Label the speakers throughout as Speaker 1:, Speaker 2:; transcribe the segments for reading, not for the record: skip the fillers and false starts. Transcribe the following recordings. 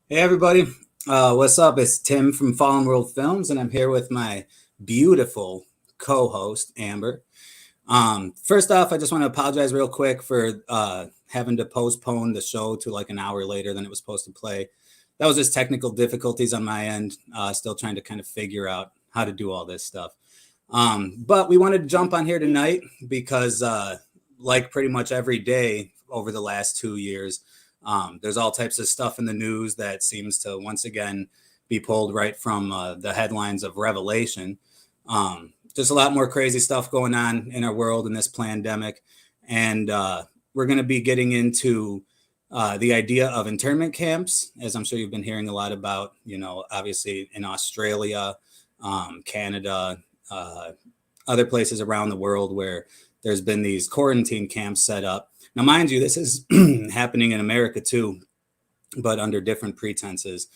Speaker 1: Hey everybody, what's up? It's Tim from Fallen World Films, and I'm here with my beautiful co-host Amber. First off, I just want to apologize real quick for having to postpone the show to like an hour later than it was supposed to play. That was just technical difficulties on my end. Still trying to kind of figure out how to do all this stuff. But we wanted to jump on here tonight because, like pretty much every day over the last 2 years. There's all types of stuff in the news that seems to once again be pulled right from the headlines of Revelation. Just a lot more crazy stuff going on in our world in this pandemic. And we're going to be getting into the idea of internment camps, as I'm sure you've been hearing a lot about, obviously in Australia, Canada, other places around the world where there's been these quarantine camps set up. Now, mind you, this is happening in America too, but under different pretenses.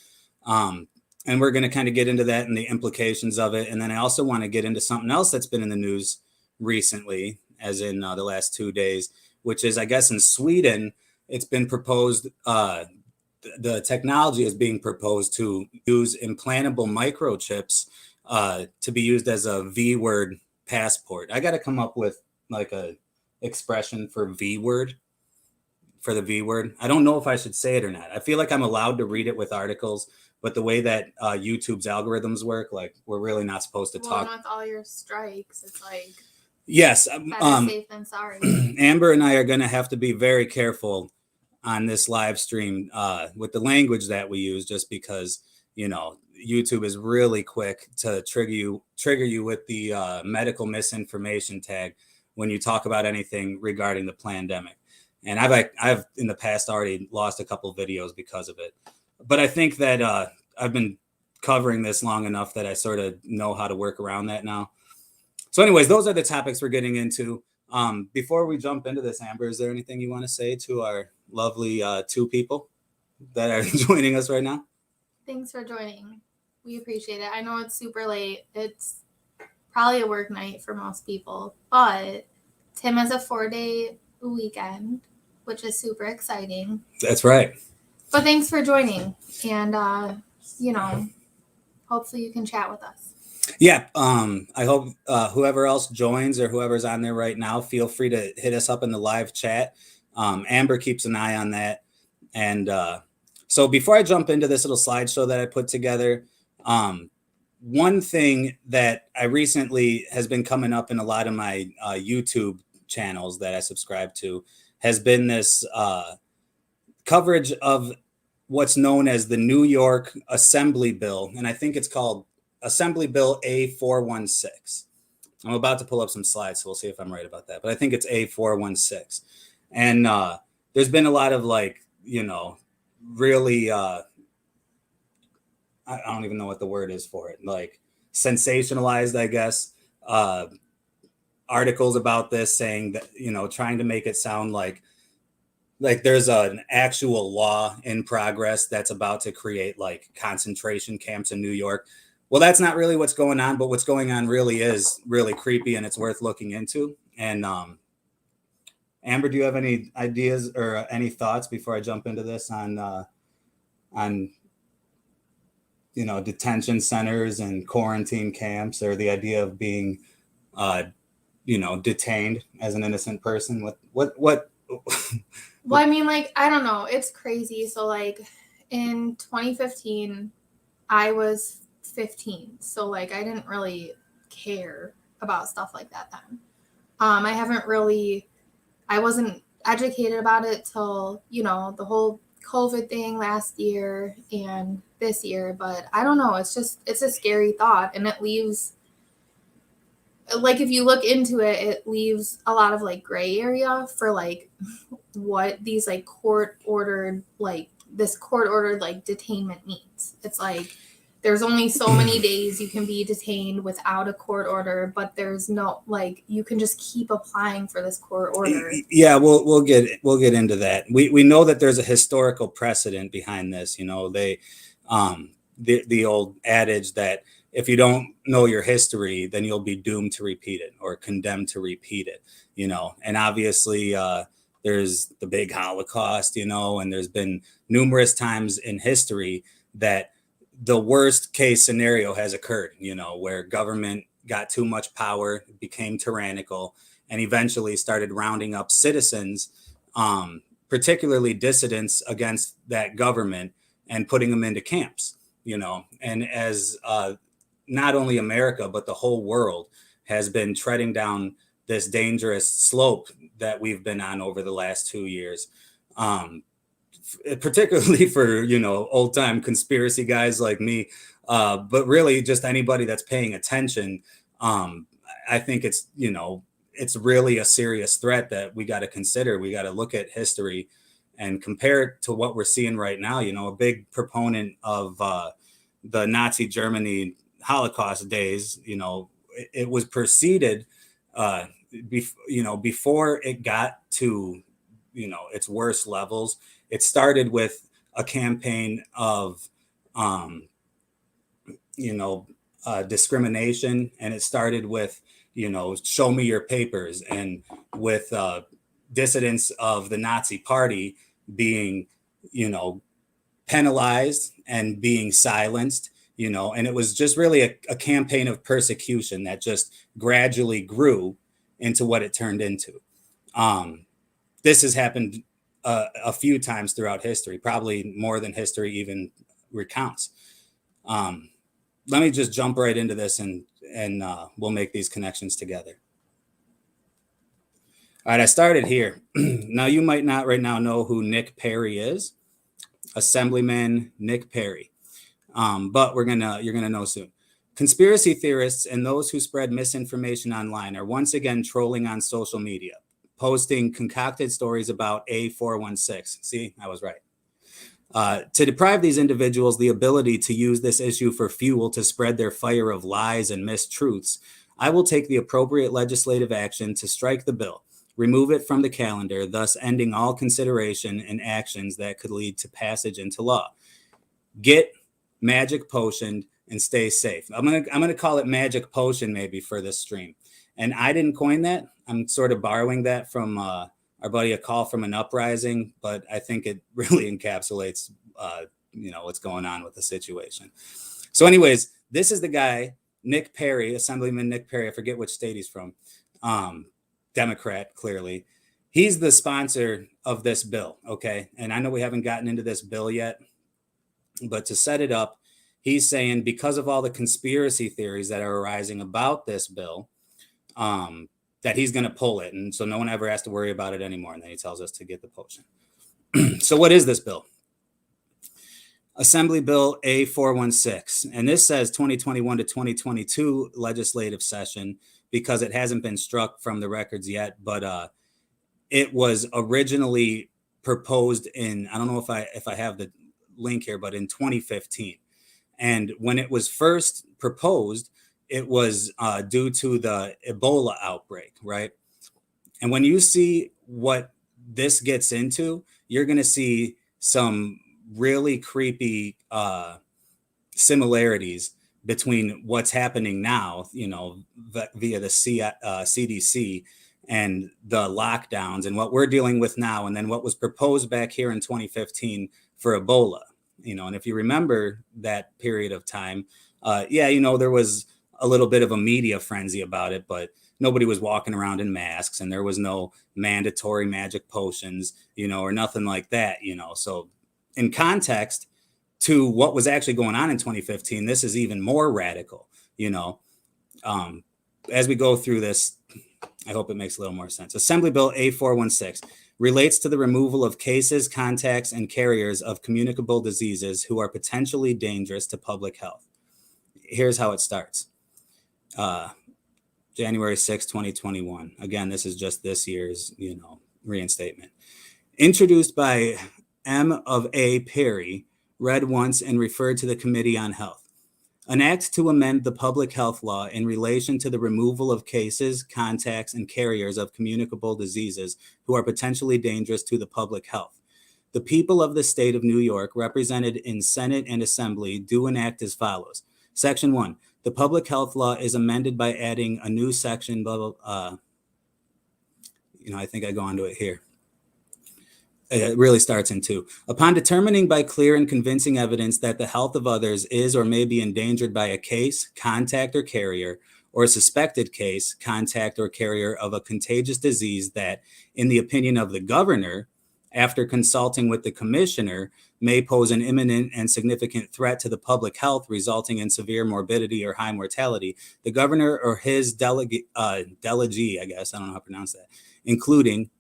Speaker 1: And we're going to kind of get into that and the implications of it. And then I also want to get into something else that's been in the news recently, as in the last 2 days, which is, I guess, in Sweden, it's been proposed, the technology is being proposed to use implantable microchips to be used as a V-word passport. I got to come up with like a expression for V word, for the V word. I don't know if I should say it or not. I feel like I'm allowed to read it with articles, but the way that YouTube's algorithms work, like we're really not supposed to talk.
Speaker 2: Well, with all your strikes, it's like
Speaker 1: yes,
Speaker 2: better safe than sorry.
Speaker 1: Amber and I are going to have to be very careful on this live stream with the language that we use, just because YouTube is really quick to trigger you with the medical misinformation tag when you talk about anything regarding the pandemic. And I've in the past already lost a couple videos because of it. But I think that I've been covering this long enough that I sort of know how to work around that now. So anyways, those are the topics we're getting into. Before we jump into this, Amber, is there anything you want to say to our lovely two people that are joining us right now?
Speaker 2: Thanks for joining. We appreciate it. I know it's super late. It's probably a work night for most people, but Tim has a 4-day weekend, which is super exciting.
Speaker 1: That's right.
Speaker 2: But thanks for joining, and hopefully you can chat with us.
Speaker 1: Yeah, I hope whoever else joins or whoever's on there right now, feel free to hit us up in the live chat. Amber keeps an eye on that. And so before I jump into this little slideshow that I put together, one thing that I recently has been coming up in a lot of my YouTube channels that I subscribe to has been this coverage of what's known as the New York Assembly Bill. And I think it's called Assembly Bill A416. I'm about to pull up some slides, so we'll see if I'm right about that. But I think it's A416. And there's been a lot of really, I don't even know what the word is for it, like sensationalized, I guess, articles about this saying that, trying to make it sound like there's an actual law in progress that's about to create like concentration camps in New York. Well, that's not really what's going on, but what's going on really is really creepy and it's worth looking into. And Amber, do you have any ideas or any thoughts before I jump into this on detention centers and quarantine camps, or the idea of being detained as an innocent person? What
Speaker 2: Well, I mean, I don't know. It's crazy. So, in 2015, I was 15. So, I didn't really care about stuff like that then. I wasn't educated about it till, the whole COVID thing last year and this year. But I don't know. It's a scary thought. And it leaves, if you look into it, it leaves a lot of, gray area for, what these, court-ordered, this court-ordered, detainment means. It's there's only so many days you can be detained without a court order, but there's no, you can just keep applying for this court order.
Speaker 1: Yeah, we'll get into that. We know that there's a historical precedent behind this. They the old adage that if you don't know your history, then you'll be doomed to repeat it or condemned to repeat it. And obviously there's the big Holocaust, and there's been numerous times in history that the worst case scenario has occurred, where government got too much power, became tyrannical, and eventually started rounding up citizens, particularly dissidents against that government, and putting them into camps, and as not only America, but the whole world has been treading down this dangerous slope that we've been on over the last 2 years, particularly for, old time conspiracy guys like me, but really just anybody that's paying attention. I think it's really a serious threat that we got to consider. We got to look at history and compare it to what we're seeing right now. A big proponent of the Nazi Germany Holocaust days, it was preceded, before it got to, its worst levels. It started with a campaign of, discrimination, and it started with, show me your papers, and with dissidents of the Nazi Party being, penalized and being silenced, and it was just really a campaign of persecution that just gradually grew into what it turned into. This has happened a few times throughout history, probably more than history even recounts. Let me just jump right into this, and we'll make these connections together. All right, I started here. Now, you might not right now know who Nick Perry is, Assemblyman Nick Perry, but you're gonna know soon. Conspiracy theorists and those who spread misinformation online are once again trolling on social media, posting concocted stories about A416. See, I was right. To deprive these individuals the ability to use this issue for fuel to spread their fire of lies and mistruths, I will take the appropriate legislative action to strike the bill, remove it from the calendar, thus ending all consideration and actions that could lead to passage into law. Get magic potioned and stay safe. I'm gonna call it magic potion maybe for this stream. And I didn't coin that. I'm sort of borrowing that from our buddy A Call from an Uprising, but I think it really encapsulates what's going on with the situation. So anyways, this is the guy, Nick Perry, Assemblyman Nick Perry. I forget which state he's from. Democrat, clearly. He's the sponsor of this bill, okay? And I know we haven't gotten into this bill yet, but to set it up, he's saying because of all the conspiracy theories that are arising about this bill, that he's going to pull it. And so no one ever has to worry about it anymore. And then he tells us to get the potion. So what is this bill? Assembly Bill A416. And this says 2021 to 2022 legislative session because it hasn't been struck from the records yet. But it was originally proposed in, I don't know if I have the link here, but in 2015. And when it was first proposed, it was due to the Ebola outbreak, right? And when you see what this gets into, you're going to see some really creepy similarities between what's happening now, via the CDC and the lockdowns and what we're dealing with now, and then what was proposed back here in 2015 for Ebola, and if you remember that period of time, there was a little bit of a media frenzy about it, but nobody was walking around in masks and there was no mandatory magic potions, or nothing like that, So in context to what was actually going on in 2015, this is even more radical, As we go through this, I hope it makes a little more sense. Assembly Bill A416 relates to the removal of cases, contacts, and carriers of communicable diseases who are potentially dangerous to public health. Here's how it starts. January 6, 2021. Again, this is just this year's, reinstatement. Introduced by M. of A. Perry, read once and referred to the Committee on Health. An act to amend the public health law in relation to the removal of cases, contacts, and carriers of communicable diseases who are potentially dangerous to the public health. The people of the state of New York, represented in Senate and Assembly, do enact as follows. Section 1. The public health law is amended by adding a new section, blah, blah, I think I go on to it here. It really starts in 2. Upon determining by clear and convincing evidence that the health of others is or may be endangered by a case, contact, or carrier, or a suspected case, contact, or carrier of a contagious disease that, in the opinion of the governor, after consulting with the commissioner, may pose an imminent and significant threat to the public health, resulting in severe morbidity or high mortality, the governor or his delegee, I guess, I don't know how to pronounce that, including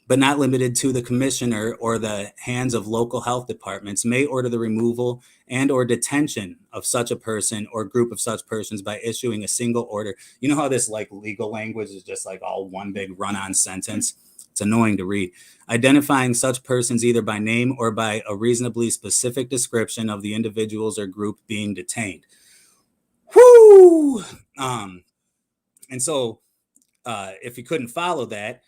Speaker 1: but not limited to the commissioner or the hands of local health departments, may order the removal and or detention of such a person or group of such persons by issuing a single order. You know how this like legal language is just like all one big run-on sentence? It's annoying to read. Identifying such persons either by name or by a reasonably specific description of the individuals or group being detained. Whoo! And so if you couldn't follow that,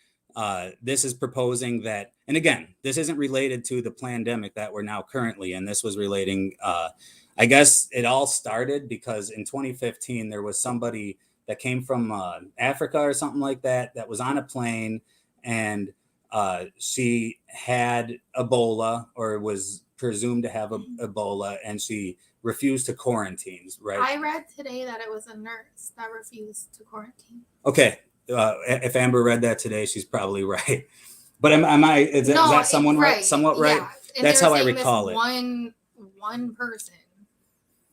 Speaker 1: this is proposing that, and again, this isn't related to the pandemic that we're now currently in. This was relating, I guess it all started because in 2015, there was somebody that came from Africa or something like that was on a plane, and she had Ebola or was presumed to have Ebola, and she refused to quarantine, right?
Speaker 2: I read today that it was a nurse that refused to quarantine.
Speaker 1: Okay. If Amber read that today, she's probably right. But is that someone right? Somewhat right?
Speaker 2: Yeah.
Speaker 1: That's how I recall it.
Speaker 2: One person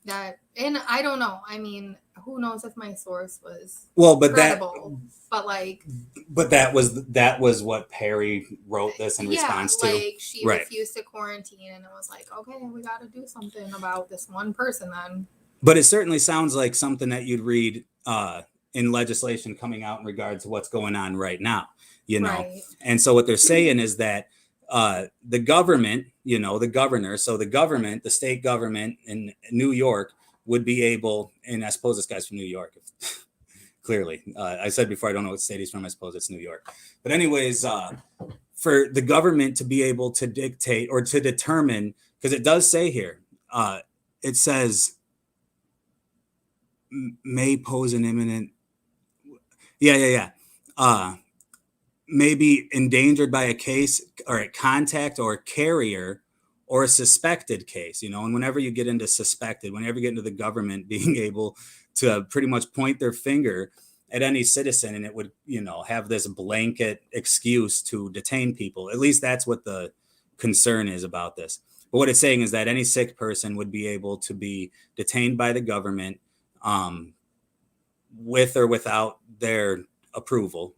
Speaker 2: that, and I don't know. I mean, who knows if my source was credible? But that
Speaker 1: was what Perry wrote this in response to.
Speaker 2: Like she refused to quarantine, and it was like, okay, we got to do something about this one person then.
Speaker 1: But it certainly sounds like something that you'd read in legislation coming out in regards to what's going on right now, you know? Right. And so what they're saying is that the government, the governor, so the government, the state government in New York would be able, and I suppose this guy's from New York, clearly. I said before, I don't know what state he's from. I suppose it's New York. But anyways, for the government to be able to dictate or to determine, because it does say here, it says may pose an imminent, may be endangered by a case or a contact or a carrier or a suspected case, and whenever you get into suspected, whenever you get into the government being able to pretty much point their finger at any citizen, and it would, have this blanket excuse to detain people. At least that's what the concern is about this. But what it's saying is that any sick person would be able to be detained by the government with or without their approval,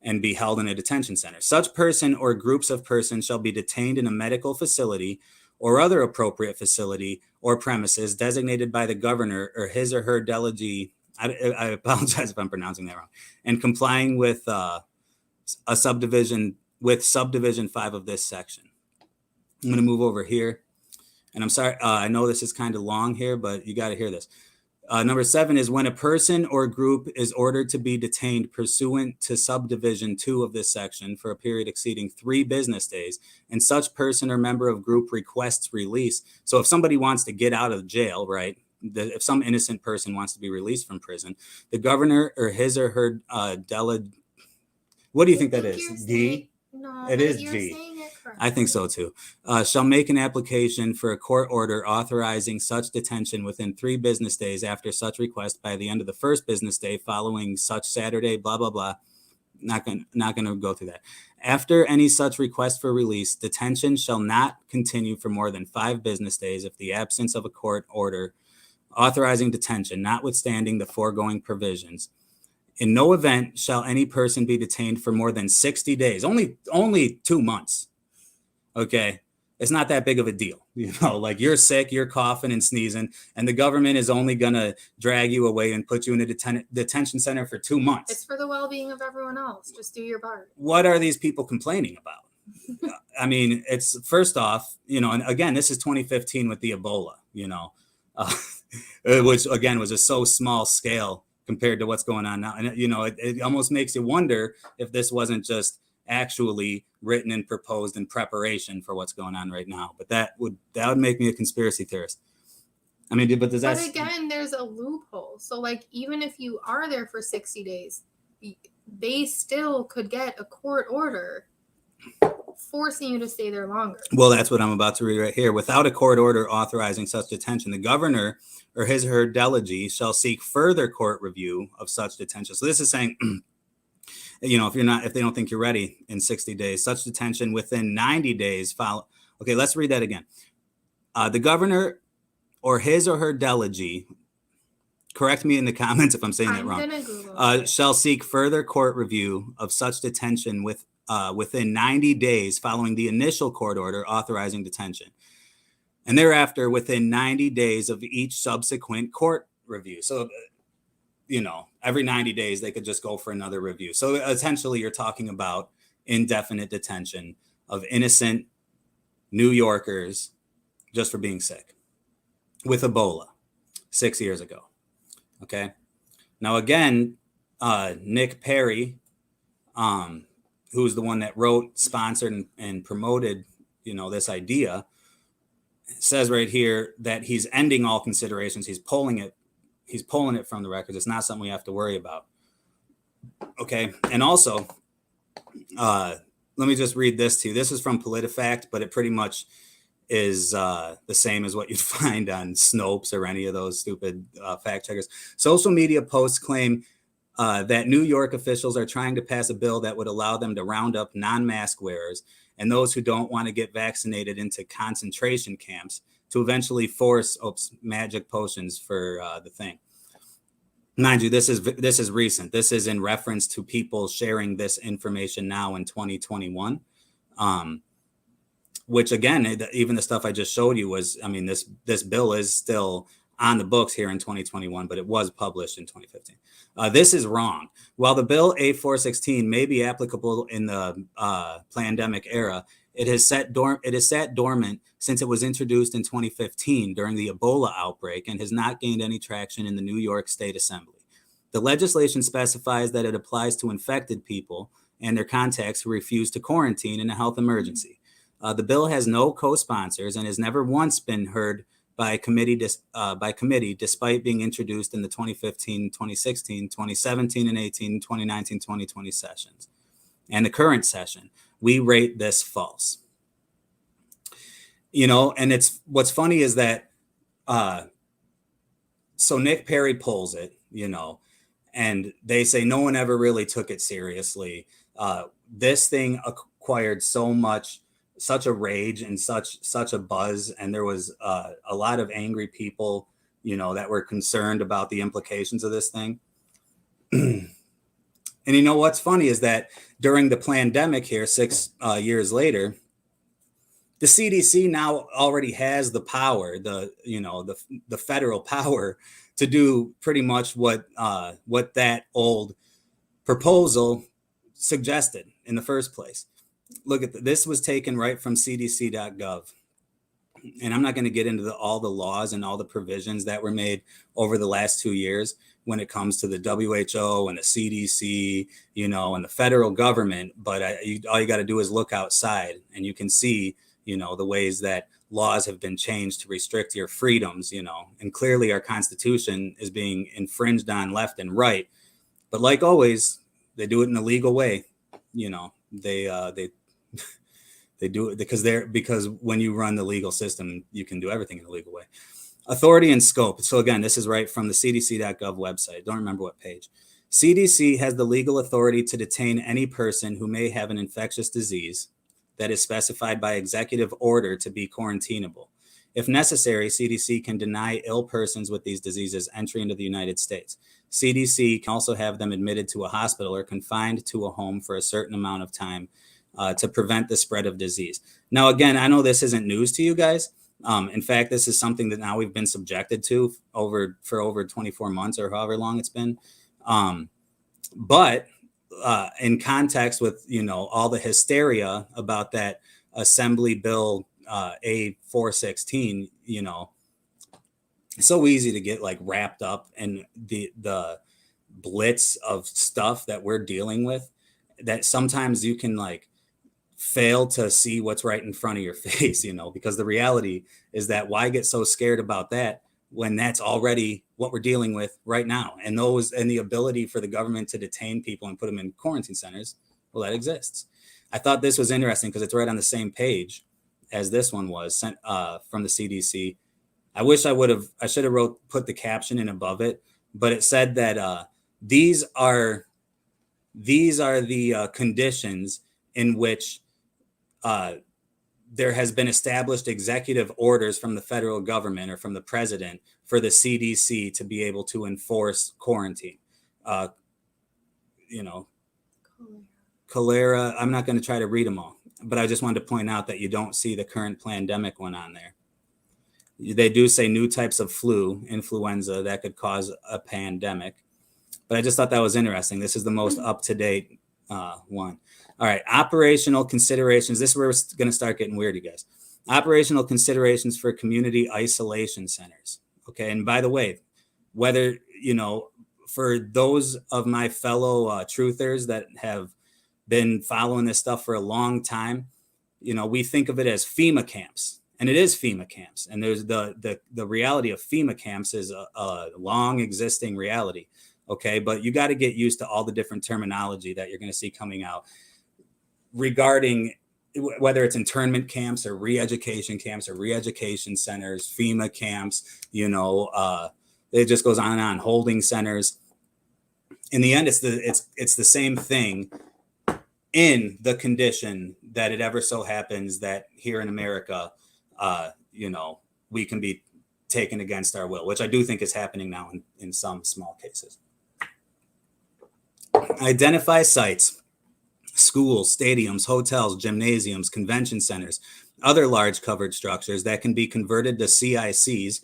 Speaker 1: and be held in a detention center. Such person or groups of persons shall be detained in a medical facility or other appropriate facility or premises designated by the governor or his or her delegee. I apologize if I'm pronouncing that wrong. And complying with subdivision 5 of this section. I'm going to move over here. And I'm sorry, I know this is kind of long here, but you got to hear this. Number 7 is when a person or group is ordered to be detained pursuant to subdivision 2 of this section for a period exceeding 3 business days, and such person or member of group requests release. So if somebody wants to get out of jail, right, if some innocent person wants to be released from prison, the governor or his or her what do you think that is? D?
Speaker 2: No,
Speaker 1: it is G. I think so too. Shall make an application for a court order authorizing such detention within 3 business days after such request by the end of the first business day following such Saturday, blah, blah, blah. Not going to go through that. After any such request for release, detention shall not continue for more than 5 business days if the absence of a court order authorizing detention, notwithstanding the foregoing provisions. In no event shall any person be detained for more than 60 days. Only 2 months. Okay. It's not that big of a deal. Like you're sick, you're coughing and sneezing, and the government is only going to drag you away and put you in a detention center for 2 months.
Speaker 2: It's for the well-being of everyone else. Just do your part.
Speaker 1: What are these people complaining about? I mean, it's first off, and again, this is 2015 with the Ebola, which again was a so small scale compared to what's going on now. And, it almost makes you wonder if this wasn't just actually written and proposed in preparation for what's going on right now. But that would make me a conspiracy theorist. I mean, but
Speaker 2: again, there's a loophole. So like, even if you are there for 60 days, they still could get a court order forcing you to stay there longer.
Speaker 1: Well, that's what I'm about to read right here. Without a court order authorizing such detention, the governor or his or her delegee shall seek further court review of such detention. So this is saying, if they don't think you're ready in 60 days, such detention within 90 days follow. Okay, let's read that again. The governor or his or her delegee, correct me in the comments if I'm saying that wrong, shall seek further court review of such detention within 90 days following the initial court order authorizing detention, and thereafter within 90 days of each subsequent court review. So, every 90 days they could just go for another review. So essentially you're talking about indefinite detention of innocent New Yorkers just for being sick with Ebola 6 years ago. Okay. Now, again, Nick Perry, who's the one that wrote, sponsored, and promoted, this idea, says right here that he's ending all considerations. He's pulling it from the records. It's not something we have to worry about. Okay. And also, let me just read this to you. This is from PolitiFact, but it pretty much is the same as what you'd find on Snopes or any of those stupid fact checkers. Social media posts claim that New York officials are trying to pass a bill that would allow them to round up non-mask wearers and those who don't want to get vaccinated into concentration camps to eventually force magic potions for the thing. Mind you, this is recent. This is in reference to people sharing this information now in 2021. Which again, even the stuff I just showed you was, this bill is still on the books here in 2021, but it was published in 2015. This is wrong. While the bill A416 may be applicable in the pandemic era, it has sat dormant since it was introduced in 2015 during the Ebola outbreak and has not gained any traction in the New York State Assembly. The legislation specifies that it applies to infected people and their contacts who refuse to quarantine in a health emergency. The bill has no co-sponsors and has never once been heard by committee, despite being introduced in the 2015, 2016, 2017, and 18, 2019, 2020 sessions. And the current session, we rate this false. And it's what's funny is that, so Nick Perry pulls it, and they say no one ever really took it seriously. This thing acquired such a rage and such a buzz, and there was a lot of angry people, that were concerned about the implications of this thing. And what's funny is that during the pandemic here, 6 years later, the CDC now already has the power, the federal power to do pretty much what that old proposal suggested in the first place. Look at this was taken right from cdc.gov. And I'm not going to get into all the laws and all the provisions that were made over the last 2 years when it comes to the WHO and the CDC, and the federal government. But all you got to do is look outside and you can see, the ways that laws have been changed to restrict your freedoms, and clearly our Constitution is being infringed on left and right. But like always, they do it in a legal way. They do it because when you run the legal system, you can do everything in a legal way. Authority and scope. So again, this is right from the cdc.gov website. Don't remember what page. CDC has the legal authority to detain any person who may have an infectious disease that is specified by executive order to be quarantinable. If necessary, CDC can deny ill persons with these diseases entry into the United States. CDC can also have them admitted to a hospital or confined to a home for a certain amount of time to prevent the spread of disease. Now, again, I know this isn't news to you guys. In fact, this is something that now we've been subjected to for over 24 months or however long it's been. But in context with, all the hysteria about that Assembly Bill A416, it's so easy to get wrapped up in the blitz of stuff that we're dealing with that sometimes you can fail to see what's right in front of your face, because the reality is that why get so scared about that when that's already what we're dealing with right now? And the ability for the government to detain people and put them in quarantine centers, well, that exists. I thought this was interesting because it's right on the same page as this one was sent from the CDC. I wish I should have put the caption in above it, but it said that these are the conditions in which there has been established executive orders from the federal government or from the president for the CDC to be able to enforce quarantine. Cholera. I'm not going to try to read them all, but I just wanted to point out that you don't see the current pandemic one on there. They do say new types of flu, influenza, that could cause a pandemic. But I just thought that was interesting. This is the most up-to-date one. All right, operational considerations. This is where we're going to start getting weird, you guys. Operational considerations for community isolation centers. Okay, and by the way, whether, for those of my fellow truthers that have been following this stuff for a long time, we think of it as FEMA camps. And it is FEMA camps. And there's the reality of FEMA camps is a long existing reality. Okay, but you got to get used to all the different terminology that you're going to see coming out regarding whether it's internment camps or re-education camps or re-education centers, FEMA camps, it just goes on and on, holding centers. In the end, it's the same thing in the condition that it ever so happens that here in America, we can be taken against our will, which I do think is happening now in some small cases. Identify sites, schools, stadiums, hotels, gymnasiums, convention centers, other large covered structures that can be converted to CICs,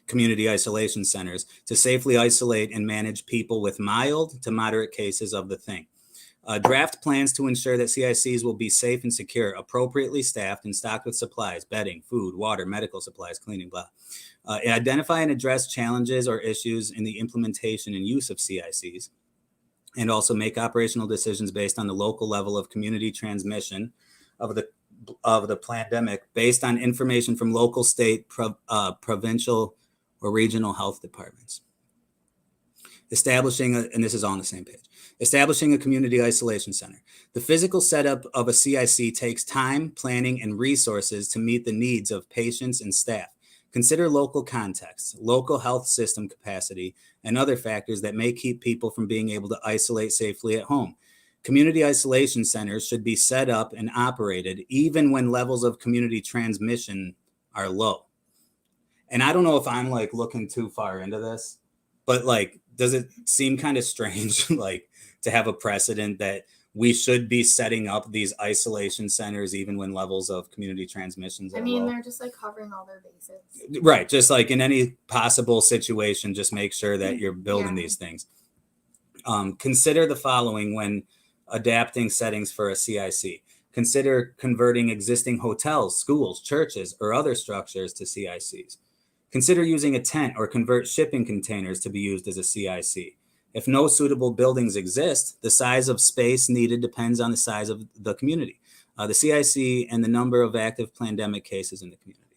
Speaker 1: community isolation centers, to safely isolate and manage people with mild to moderate cases of the thing. Draft plans to ensure that CICs will be safe and secure, appropriately staffed and stocked with supplies, bedding, food, water, medical supplies, cleaning, blah. Identify and address challenges or issues in the implementation and use of CICs, and also make operational decisions based on the local level of community transmission of the pandemic based on information from local, state, provincial, or regional health departments. And this is all on the same page. Establishing a community isolation center. The physical setup of a CIC takes time, planning, and resources to meet the needs of patients and staff. Consider local context, local health system capacity, and other factors that may keep people from being able to isolate safely at home. Community isolation centers should be set up and operated even when levels of community transmission are low. And I don't know if I'm looking too far into this, but does it seem kind of strange to have a precedent that we should be setting up these isolation centers even when levels of community transmissions are low?
Speaker 2: They're just covering all their bases.
Speaker 1: Right. Just in any possible situation, just make sure that you're building these things. Consider the following when adapting settings for a CIC. Consider converting existing hotels, schools, churches, or other structures to CICs. Consider using a tent or convert shipping containers to be used as a CIC. If no suitable buildings exist, the size of space needed depends on the size of the community, the CIC, and the number of active pandemic cases in the community.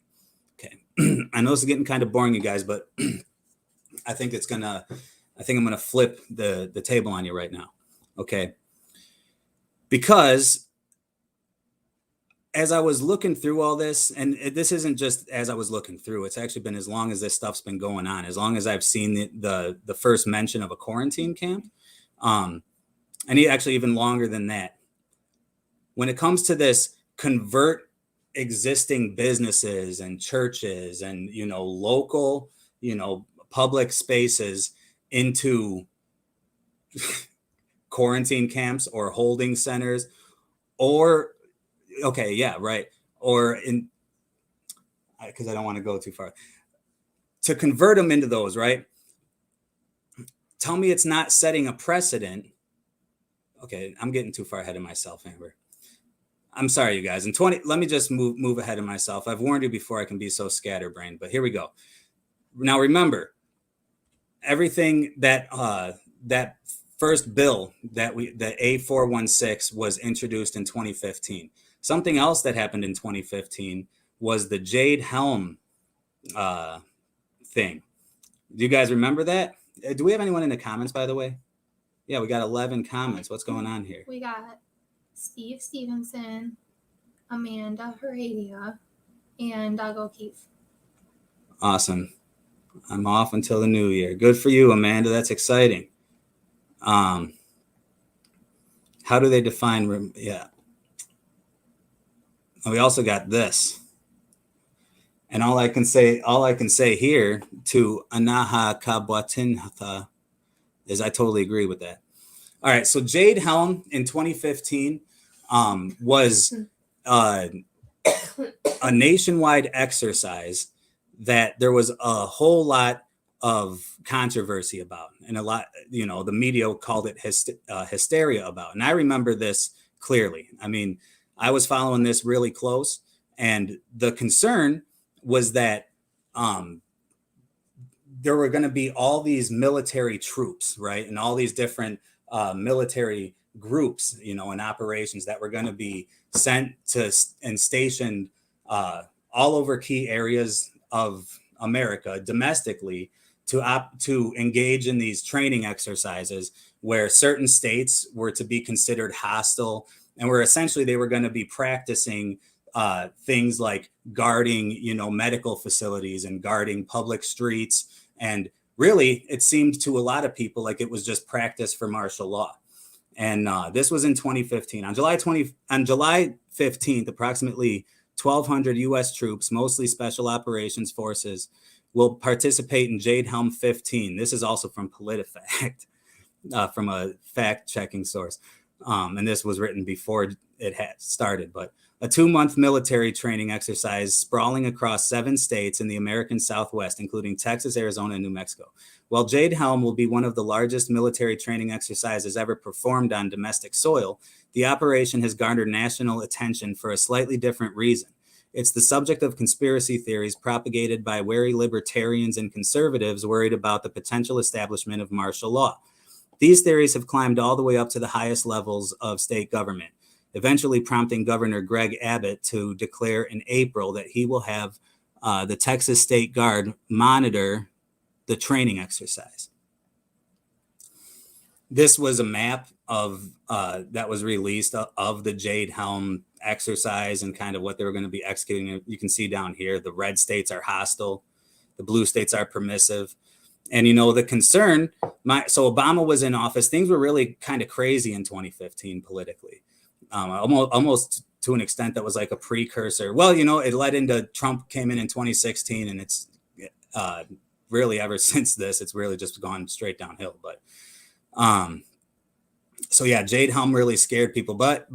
Speaker 1: Okay, I know this is getting kind of boring, you guys, but I think I'm gonna flip the table on you right now. Okay, because as I was looking through all this, and this isn't just as I was looking through, it's actually been as long as this stuff's been going on, as long as I've seen the first mention of a quarantine camp, and actually even longer than that. When it comes to this, convert existing businesses and churches and, local, public spaces into quarantine camps or holding centers, or okay, yeah, right. Or because I don't want to go too far. To convert them into those, right? Tell me it's not setting a precedent. Okay, I'm getting too far ahead of myself, Amber. I'm sorry, you guys. Let me just move ahead of myself. I've warned you before I can be so scatterbrained, but here we go. Now remember, everything that first bill that A416 was introduced in 2015. Something else that happened in 2015 was the Jade Helm thing. Do you guys remember that? Do we have anyone in the comments, by the way? Yeah, we got 11 comments. What's going on here?
Speaker 2: We got Steve Stevenson, Amanda Heredia, and Doug O'Keefe.
Speaker 1: Awesome. I'm off until the new year. Good for you, Amanda. That's exciting. How do they define? Yeah. We also got this. And all I can say here to Anaha Kabwatinhatha is I totally agree with that. All right. So Jade Helm in 2015 was a nationwide exercise that there was a whole lot of controversy about, and a lot, the media called it hysteria about. And I remember this clearly. I mean, I was following this really close, and the concern was that there were going to be all these military troops, right, and all these different military groups, and operations that were going to be sent to and stationed all over key areas of America domestically to engage in these training exercises where certain states were to be considered hostile, and where essentially they were going to be practicing things like guarding, medical facilities and guarding public streets. And really, it seemed to a lot of people like it was just practice for martial law. And this was in 2015. On July 15th, approximately 1,200 U.S. troops, mostly special operations forces, will participate in Jade Helm 15. This is also from PolitiFact, from a fact-checking source. And this was written before it had started. But a 2-month military training exercise sprawling across 7 states in the American Southwest, including Texas, Arizona, and New Mexico. While Jade Helm will be one of the largest military training exercises ever performed on domestic soil, the operation has garnered national attention for a slightly different reason. It's the subject of conspiracy theories propagated by wary libertarians and conservatives worried about the potential establishment of martial law. These theories have climbed all the way up to the highest levels of state government, eventually prompting Governor Greg Abbott to declare in April that he will have the Texas State Guard monitor the training exercise. This was a map of that was released of the Jade Helm exercise and kind of what they were going to be executing. You can see down here, the red states are hostile, the blue states are permissive. And, the concern, so Obama was in office. Things were really kind of crazy in 2015 politically, almost to an extent that was like a precursor. Well, it led into Trump came in 2016, and it's really ever since this, it's really just gone straight downhill. But so yeah, Jade Helm really scared people. But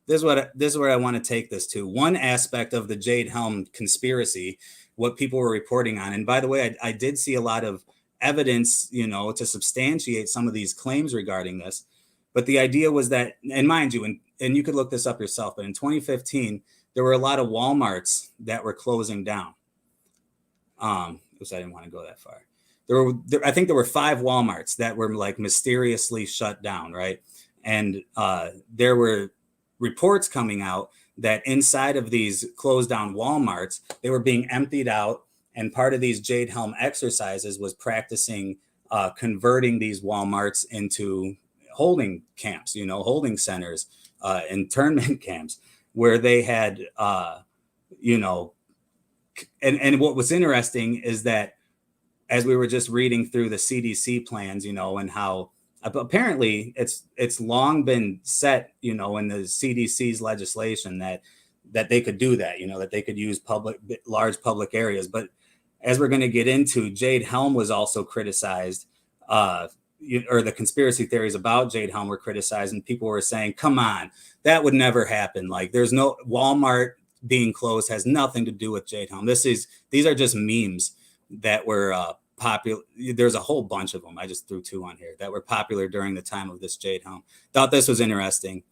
Speaker 1: this is where I want to take this to. One aspect of the Jade Helm conspiracy, what people were reporting on. And by the way, I did see a lot of evidence, to substantiate some of these claims regarding this. But the idea was that, and mind you, and you could look this up yourself, but in 2015, there were a lot of Walmarts that were closing down. I didn't want to go that far. I think there were 5 Walmarts that were like mysteriously shut down, right? And there were reports coming out that inside of these closed down Walmarts, they were being emptied out. And part of these Jade Helm exercises was practicing converting these Walmarts into holding camps, holding centers, internment camps, where they had, and what was interesting is that as we were just reading through the CDC plans, and how apparently it's long been set, in the CDC's legislation that they could do that, that they could use large public areas. But as we're going to get into, Jade Helm was also criticized, or the conspiracy theories about Jade Helm were criticized, and people were saying, come on, that would never happen. Like, there's no Walmart being closed has nothing to do with Jade Helm. These are just memes that were popular. There's a whole bunch of them. I just threw 2 on here that were popular during the time of this Jade Helm. Thought this was interesting.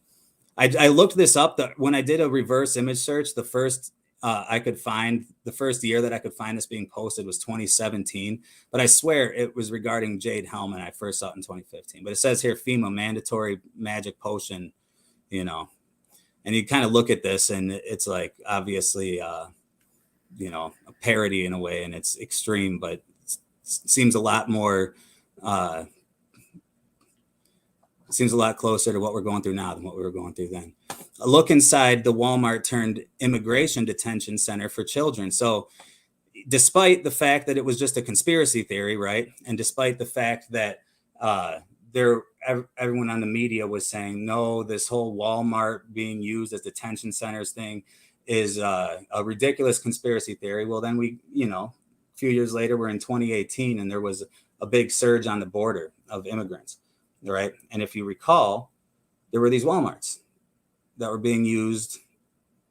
Speaker 1: I looked this up. When I did a reverse image search, the first year that I could find this being posted was 2017. But I swear it was regarding Jade Helm, and I first saw it in 2015. But it says here, FEMA mandatory magic potion, and you kind of look at this, and it's like obviously, a parody in a way, and it's extreme, but it seems a lot more seems a lot closer to what we're going through now than what we were going through then. A look inside the Walmart turned immigration detention center for children. So despite the fact that it was just a conspiracy theory, right? And despite the fact that everyone on the media was saying, no, this whole Walmart being used as detention centers thing is a ridiculous conspiracy theory. Well, then a few years later, we're in 2018 and there was a big surge on the border of immigrants, right? And if you recall, there were these Walmarts that were being used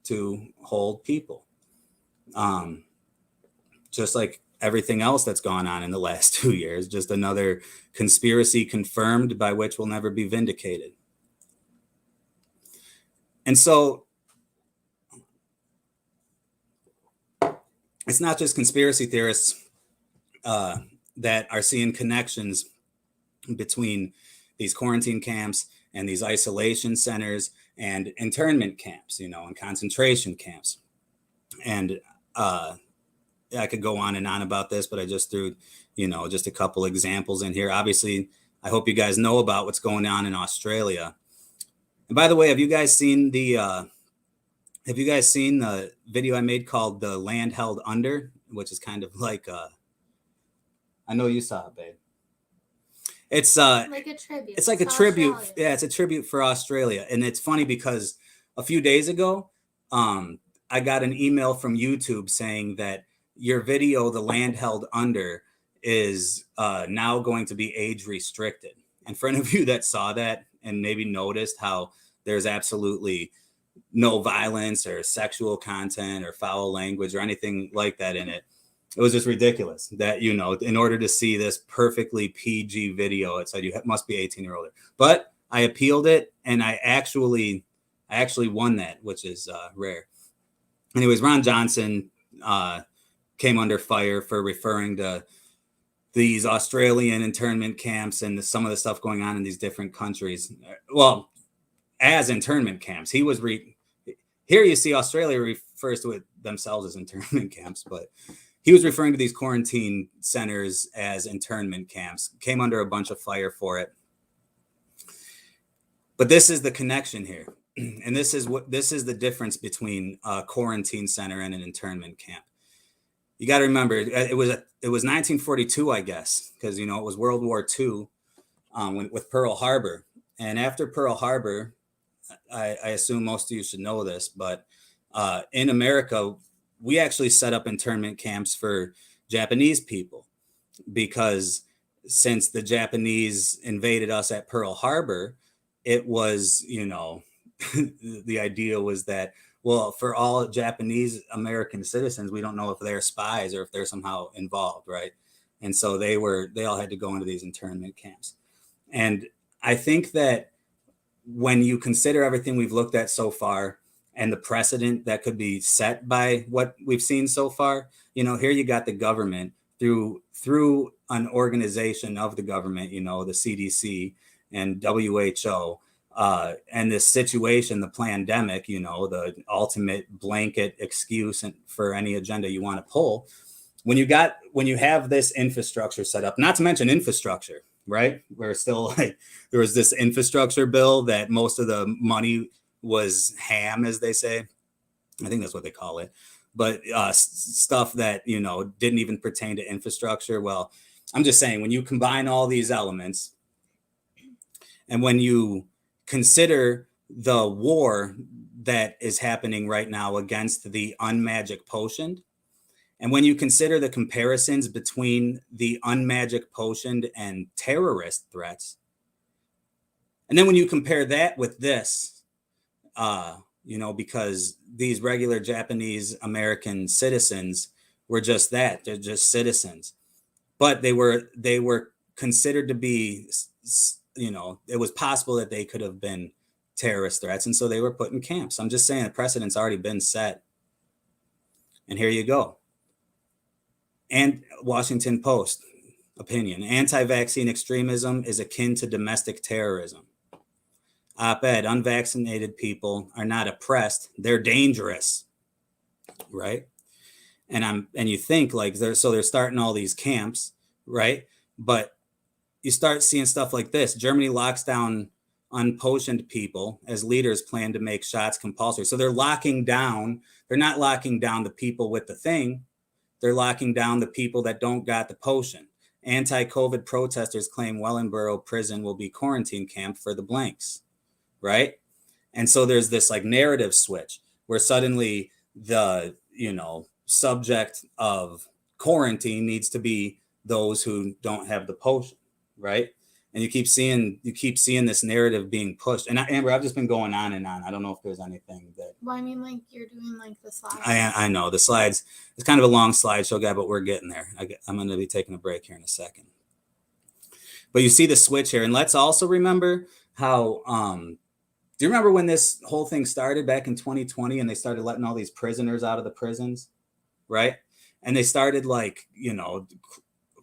Speaker 1: to hold people. Just like everything else that's gone on in the last 2 years, just another conspiracy confirmed by which will never be vindicated. And so it's not just conspiracy theorists that are seeing connections between these quarantine camps and these isolation centers and internment camps, and concentration camps. And I could go on and on about this, but I just threw, just a couple examples in here. Obviously, I hope you guys know about what's going on in Australia. And by the way, have you guys seen the video I made called "The Land Held Under," which is kind of like I know you saw it, babe. It's like a tribute. It's like a tribute. Australia. Yeah, it's a tribute for Australia. And it's funny because a few days ago, I got an email from YouTube saying that your video, "The Land Held Under," is now going to be age restricted. And for any of you that saw that and maybe noticed how there's absolutely no violence or sexual content or foul language or anything like that in it, it was just ridiculous that, in order to see this perfectly PG video, it said you must be 18 or older. But I appealed it and I actually won that, which is rare. Anyways, Ron Johnson came under fire for referring to these Australian internment camps and some of the stuff going on in these different countries. Well, as internment camps, he was here you see Australia refers to it themselves as internment camps, but he was referring to these quarantine centers as internment camps, came under a bunch of fire for it. But this is the connection here. And this is the difference between a quarantine center and an internment camp. You got to remember, it was 1942, I guess, because, it was World War II with Pearl Harbor. And after Pearl Harbor, I assume most of you should know this, but in America, we actually set up internment camps for Japanese people because since the Japanese invaded us at Pearl Harbor, it was, the idea was that, well, for all Japanese American citizens, we don't know if they're spies or if they're somehow involved, right? And so they all had to go into these internment camps. And I think that when you consider everything we've looked at so far and the precedent that could be set by what we've seen so far, here you got the government through an organization of the government, the CDC and WHO, and this situation, the pandemic, the ultimate blanket excuse for any agenda you want to pull. When you have this infrastructure set up, not to mention infrastructure, right? We're still there was this infrastructure bill that most of the money was ham, as they say. I think that's what they call it. But stuff that, didn't even pertain to infrastructure. Well, I'm just saying, when you combine all these elements and when you consider the war that is happening right now against the unmagic potioned, and when you consider the comparisons between the unmagic potioned and terrorist threats, and then when you compare that with this, because these regular Japanese American citizens were just that, they're just citizens, but they were considered to be, it was possible that they could have been terrorist threats. And so they were put in camps. I'm just saying the precedent's already been set. And here you go. And Washington Post opinion, anti-vaccine extremism is akin to domestic terrorism. Op-ed, unvaccinated people are not oppressed, they're dangerous, right? And you think they're starting all these camps, right? But you start seeing stuff like this. Germany locks down unpotioned people as leaders plan to make shots compulsory. So they're locking down, they're not locking down the people with the thing, they're locking down the people that don't got the potion. Anti-COVID protesters claim Wellingborough prison will be quarantine camp for the blanks, right? And so there's this like narrative switch where suddenly the, subject of quarantine needs to be those who don't have the potion, right? And you keep seeing this narrative being pushed. And Amber, I've just been going on and on. I don't know if there's anything that.
Speaker 2: Well, I mean, like you're doing like the slides.
Speaker 1: I know the slides. It's kind of a long slideshow guy, but we're getting there. I'm going to be taking a break here in a second. But you see the switch here, and let's also remember how. Do you remember when this whole thing started back in 2020, and they started letting all these prisoners out of the prisons, right? And they started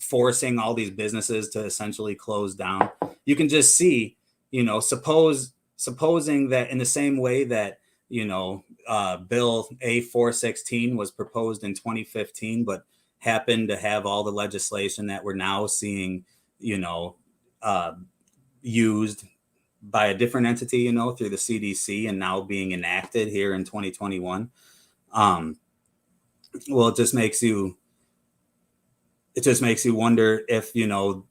Speaker 1: forcing all these businesses to essentially close down. You can just see, supposing that in the same way that, Bill A416 was proposed in 2015, but happened to have all the legislation that we're now seeing, used by a different entity, through the CDC and now being enacted here in 2021. Well, it just makes you wonder if, if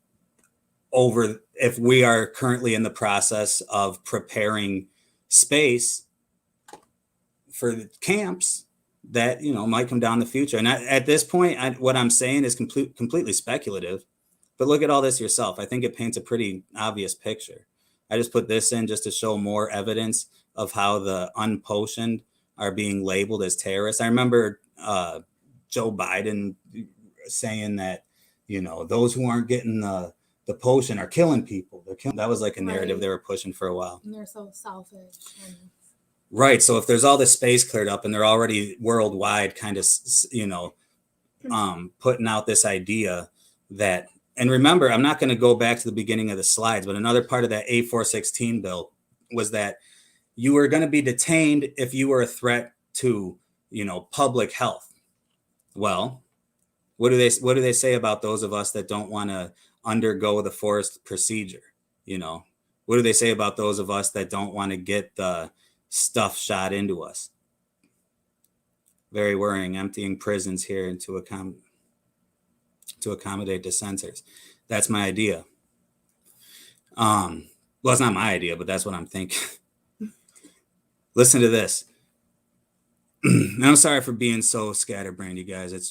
Speaker 1: we are currently in the process of preparing space for the camps that, might come down in the future. And at this point, what I'm saying is completely speculative, but look at all this yourself. I think it paints a pretty obvious picture. I just put this in just to show more evidence of how the unpotioned are being labeled as terrorists. I remember Joe Biden saying that, those who aren't getting the potion are killing people. That was like a narrative they were pushing for a while.
Speaker 2: And they're so selfish.
Speaker 1: Right. So if there's all this space cleared up and they're already worldwide kind of, putting out this idea that, and remember, I'm not going to go back to the beginning of the slides, but another part of that A416 bill was that you were going to be detained if you were a threat to, public health. Well, what do they say about those of us that don't want to undergo the forced procedure? What do they say about those of us that don't want to get the stuff shot into us? Very worrying. Emptying prisons here to accommodate dissenters. That's my idea. Well, it's not my idea, but that's what I'm thinking. Listen to this. And I'm sorry for being so scatterbrained, you guys. It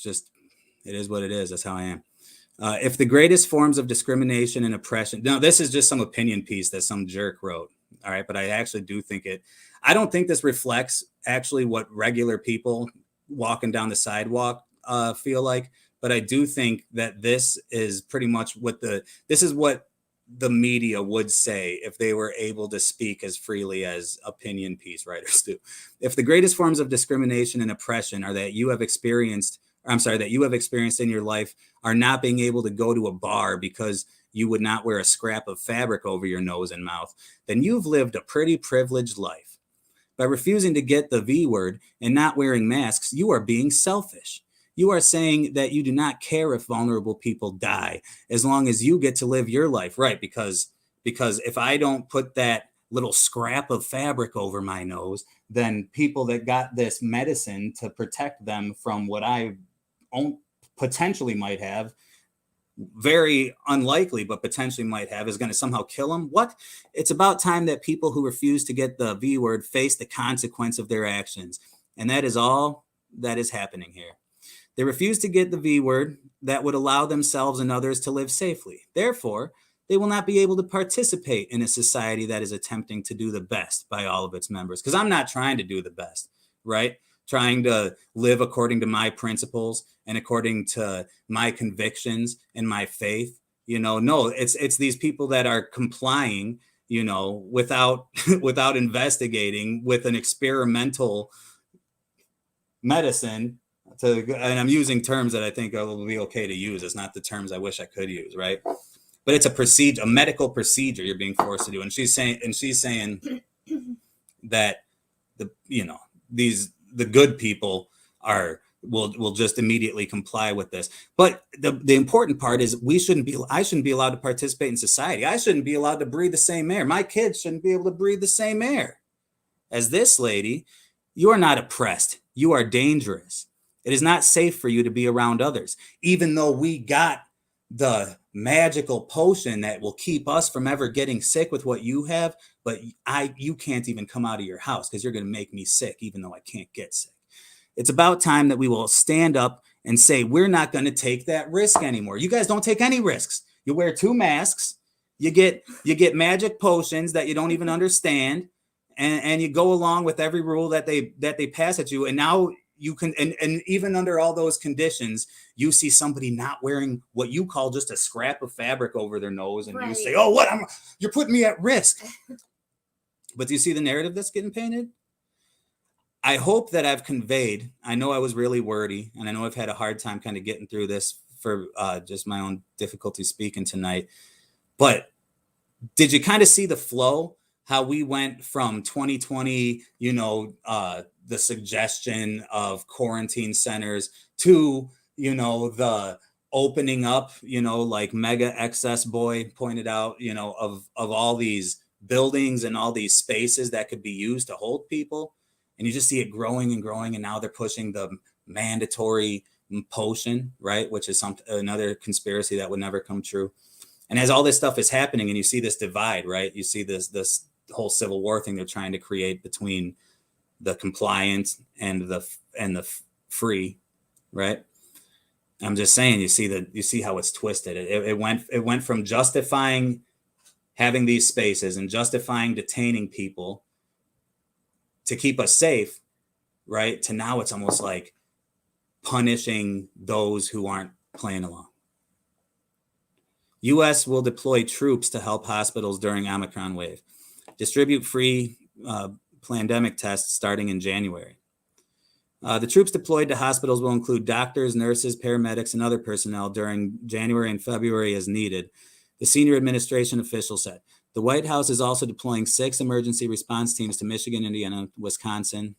Speaker 1: is what it is. That's how I am. If the greatest forms of discrimination and oppression. Now, this is just some opinion piece that some jerk wrote. All right. But I actually do think I don't think this reflects actually what regular people walking down the sidewalk feel like. But I do think that this is pretty much what the media would say if they were able to speak as freely as opinion piece writers do. If the greatest forms of discrimination and oppression are that you have experienced in your life are not being able to go to a bar because you would not wear a scrap of fabric over your nose and mouth, then you've lived a pretty privileged life. By refusing to get the V word and not wearing masks, you are being selfish. You are saying that you do not care if vulnerable people die as long as you get to live your life. Right. Because if I don't put that little scrap of fabric over my nose, then people that got this medicine to protect them from what I potentially might have, very unlikely, but potentially might have, is going to somehow kill them. What? It's about time that people who refuse to get the V word face the consequence of their actions. And that is all that is happening here. They refuse to get the V word that would allow themselves and others to live safely. Therefore, they will not be able to participate in a society that is attempting to do the best by all of its members. Because I'm not trying to do the best, right? Trying to live according to my principles and according to my convictions and my faith. No, it's these people that are complying, without investigating with an experimental medicine. And I'm using terms that I think will be okay to use. It's not the terms I wish I could use, right? But it's a procedure, a medical procedure you're being forced to do. And she's saying that the good people are will just immediately comply with this. But the important part is I shouldn't be allowed to participate in society. I shouldn't be allowed to breathe the same air. My kids shouldn't be able to breathe the same air as this lady. You are not oppressed. You are dangerous. It is not safe for you to be around others, even though we got the magical potion that will keep us from ever getting sick with what you have. But you can't even come out of your house because you're going to make me sick, even though I can't get sick. It's about time that we will stand up and say, we're not going to take that risk anymore. You guys don't take any risks. You wear 2 masks. You get magic potions that you don't even understand. And you go along with every rule that they pass at you. And now you can, and even under all those conditions, you see somebody not wearing what you call just a scrap of fabric over their nose. And right. You say, oh, you're putting me at risk. But do you see the narrative that's getting painted? I hope that I've conveyed, I know I was really wordy, and I know I've had a hard time kind of getting through this for just my own difficulty speaking tonight. But did you kind of see the flow? How we went from 2020, the suggestion of quarantine centers to, the opening up, like Mega Excess Boy pointed out, of all these buildings and all these spaces that could be used to hold people. And you just see it growing and growing. And now they're pushing the mandatory potion, right? Which is another conspiracy that would never come true. And as all this stuff is happening and you see this divide, right? You see this whole Civil War thing they're trying to create between the compliant and the free, right? I'm just saying, you see how it's twisted. It went from justifying having these spaces and justifying detaining people to keep us safe, right? To now it's almost like punishing those who aren't playing along. U.S. will deploy troops to help hospitals during Omicron wave. Distribute free pandemic tests starting in January. The troops deployed to hospitals will include doctors, nurses, paramedics, and other personnel during January and February as needed, the senior administration official said. The White House is also deploying 6 emergency response teams to Michigan, Indiana, Wisconsin,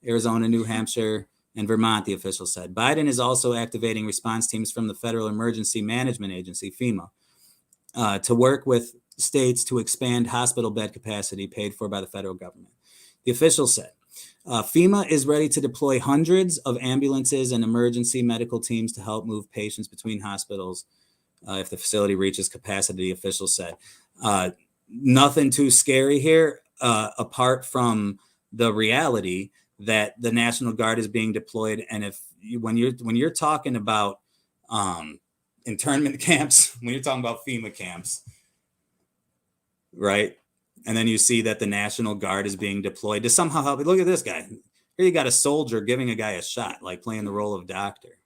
Speaker 1: Arizona, New Hampshire, and Vermont, the official said. Biden is also activating response teams from the Federal Emergency Management Agency, FEMA, to work with states to expand hospital bed capacity paid for by the federal government. The official said, FEMA is ready to deploy hundreds of ambulances and emergency medical teams to help move patients between hospitals if the facility reaches capacity, the official said. Nothing too scary here, apart from the reality that the National Guard is being deployed. And when you're talking about internment camps, when you're talking about FEMA camps, right? And then you see that the National Guard is being deployed to somehow help. Look at this guy. Here you got a soldier giving a guy a shot, like playing the role of doctor.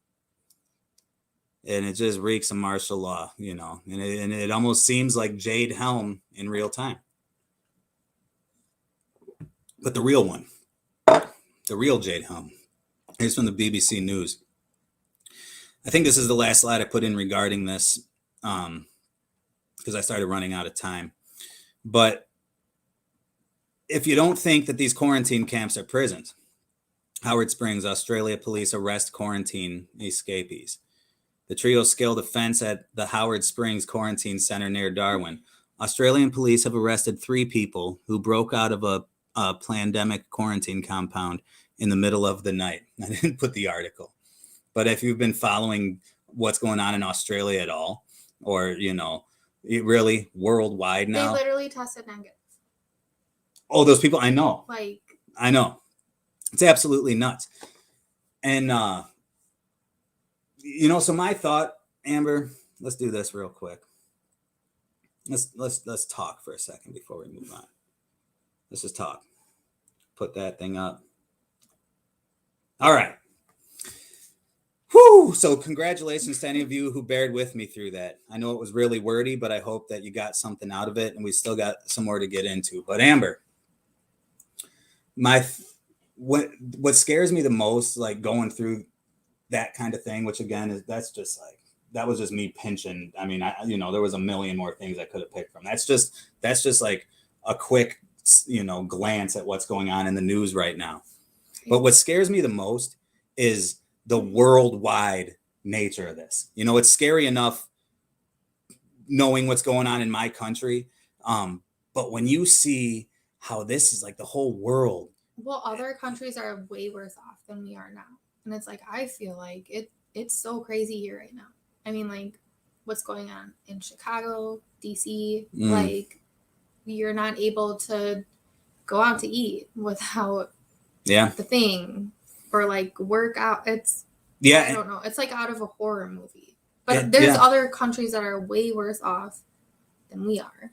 Speaker 1: And it just reeks of martial law, and it almost seems like Jade Helm in real time. But the real one, the real Jade Helm, here's from the BBC News. I think this is the last slide I put in regarding this because I started running out of time. But if you don't think that these quarantine camps are prisons, Howard Springs, Australia police arrest quarantine escapees. The trio scaled a fence at the Howard Springs Quarantine Center near Darwin. Australian police have arrested 3 people who broke out of a pandemic quarantine compound in the middle of the night. I didn't put the article. But if you've been following what's going on in Australia at all, or, it really worldwide now.
Speaker 2: They literally tested negative.
Speaker 1: Oh, those people, I know.
Speaker 2: I
Speaker 1: know. It's absolutely nuts. And, so my thought, Amber, let's do this real quick. Let's talk for a second before we move on. Let's just talk. Put that thing up. All right. Whew. So congratulations to any of you who bared with me through that. I know it was really wordy, but I hope that you got something out of it, and we still got some more to get into. But Amber, what scares me the most, like going through that kind of thing, which again that was just me pinching. I mean, there was a million more things I could have picked from. That's just like a quick, glance at what's going on in the news right now. But what scares me the most is the worldwide nature of this. You know, it's scary enough knowing what's going on in my country. But when you see how this is like the whole world.
Speaker 2: Well, other countries are way worse off than we are now. And it's like, I feel like it's so crazy here right now. I mean, like, what's going on in Chicago, DC, like, you're not able to go out to eat without the thing, or like work out. It's, I don't know. It's like out of a horror movie. But there's other countries that are way worse off than we are.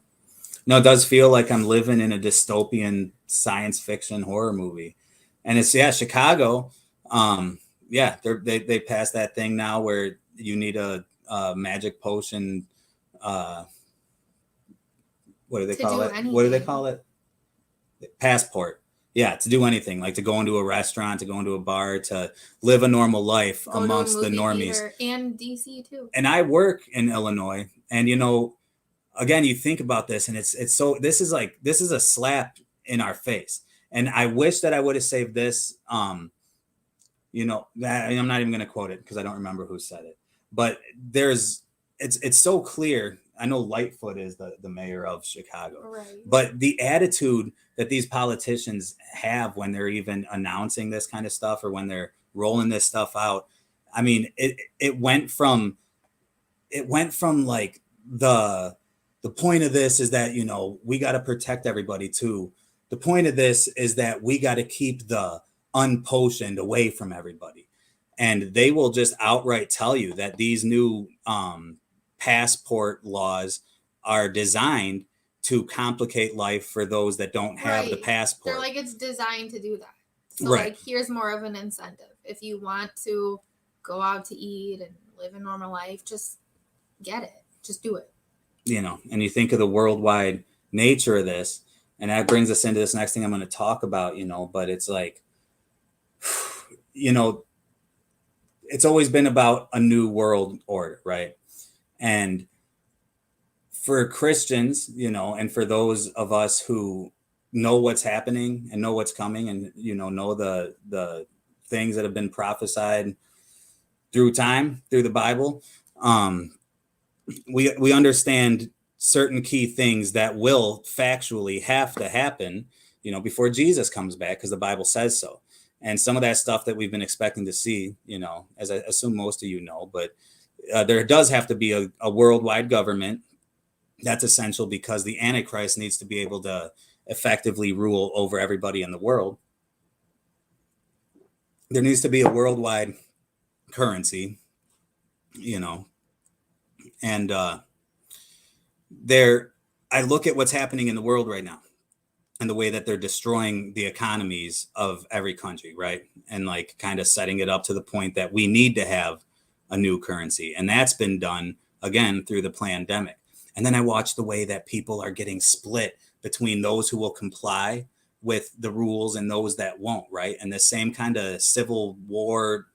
Speaker 1: No, it does feel like I'm living in a dystopian science fiction horror movie. And it's, Chicago. They passed that thing now where you need a magic potion. What do they call it? Anything. What do they call it? Passport. Yeah, to do anything, like to go into a restaurant, to go into a bar, to live a normal life amongst the normies.
Speaker 2: And DC too.
Speaker 1: And I work in Illinois, and you know, again, you think about this, and it's so this is a slap in our face. And I wish that I would have saved this. You know, that I'm not even going to quote it because I don't remember who said it. But it's so clear. I know Lightfoot is the mayor of Chicago,
Speaker 2: right.
Speaker 1: But the attitude that these politicians have when they're even announcing this kind of stuff or when they're rolling this stuff out, I mean, it went from like the point of this is that, you know, we got to protect everybody too. The point of this is that we got to keep the unpotioned away from everybody. And they will just outright tell you that these new passport laws are designed to complicate life for those that don't have the passport.
Speaker 2: They're like, it's designed to do that. So like, here's more of an incentive. If you want to go out to eat and live a normal life, just get it. Just do it.
Speaker 1: You know, and you think of the worldwide nature of this, and that brings us into this next thing I'm going to talk about, you know, but it's like, you know, it's always been about a new world order, right? And for Christians, you know, and for those of us who know what's happening and know what's coming and, you know the things that have been prophesied through time, through the Bible, we understand certain key things that will factually have to happen, you know, before Jesus comes back, because the Bible says so. And some of that stuff that we've been expecting to see, you know, as I assume most of you know, but there does have to be a worldwide government. That's essential because the Antichrist needs to be able to effectively rule over everybody in the world. There needs to be a worldwide currency, you know, and I look at what's happening in the world right now and the way that they're destroying the economies of every country, right? And like kind of setting it up to the point that we need to have a new currency. And that's been done, again, through the pandemic. And then I watch the way that people are getting split between those who will comply with the rules and those that won't, right? And the same kind of civil war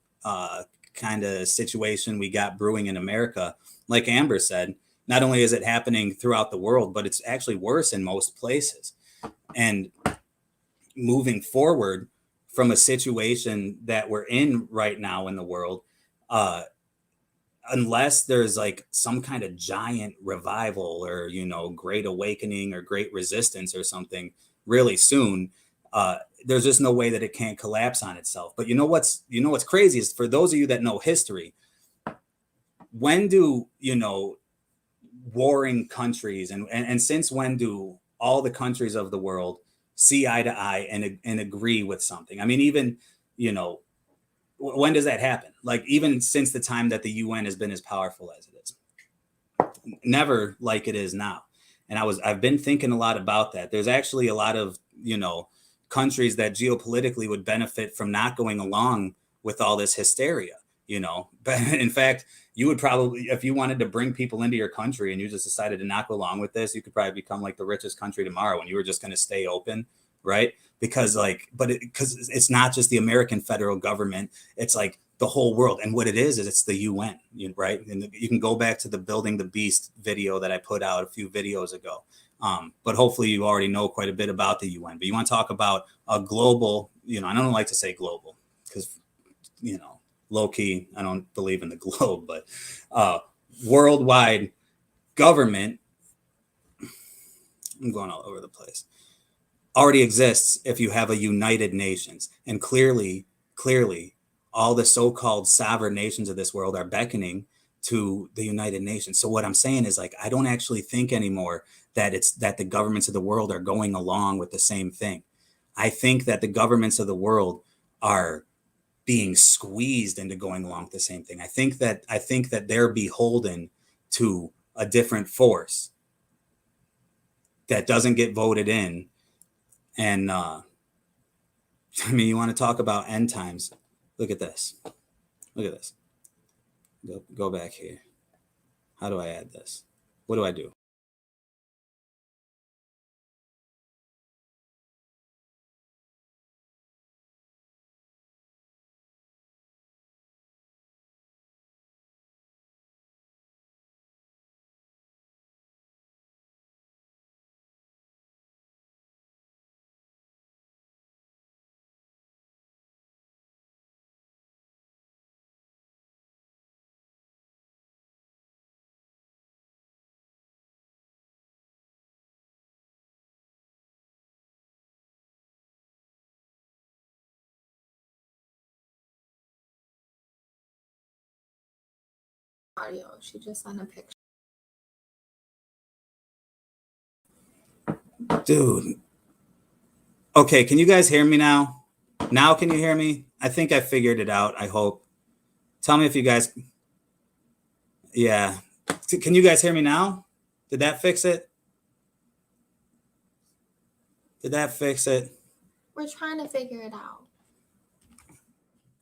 Speaker 1: kind of situation we got brewing in America, like Amber said, not only is it happening throughout the world, but it's actually worse in most places. And moving forward from a situation that we're in right now in the world, unless there's like some kind of giant revival or, you know, great awakening or great resistance or something really soon, there's just no way that it can't collapse on itself. But you know what's crazy is, for those of you that know history, when do, you know, warring countries and since when do all the countries of the world see eye to eye and agree with something? I mean, even, you know, when does that happen? Like, even since the time that the UN has been as powerful as it is, never like it is now. And I've been thinking a lot about that. There's actually a lot of, you know, countries that geopolitically would benefit from not going along with all this hysteria, you know. But in fact, you would probably, if you wanted to bring people into your country and you just decided to not go along with this, you could probably become like the richest country tomorrow and you were just going to stay open, right? Because because it's not just the American federal government, it's like the whole world. And what it is it's the UN, right? And you can go back to the Building the Beast video that I put out a few videos ago. But hopefully you already know quite a bit about the UN. But you want to talk about a global, you know, I don't like to say global because low key, I don't believe in the globe, but worldwide government, I'm going all over the place, already exists if you have a United Nations. And clearly, all the so-called sovereign nations of this world are beckoning to the United Nations. So what I'm saying is, like, I don't actually think anymore that the governments of the world are going along with the same thing. I think that the governments of the world are being squeezed into going along with the same thing. I think that they're beholden to a different force that doesn't get voted in. And I mean, you want to talk about end times? Look at this. Go back here. How do I add this? What do I do?
Speaker 2: Audio. She just sent a picture.
Speaker 1: Dude. Okay, can you guys hear me now? Now can you hear me? I think I figured it out, I hope. Tell me if you guys... Yeah. Can you guys hear me now? Did that fix it?
Speaker 2: We're trying to figure it out.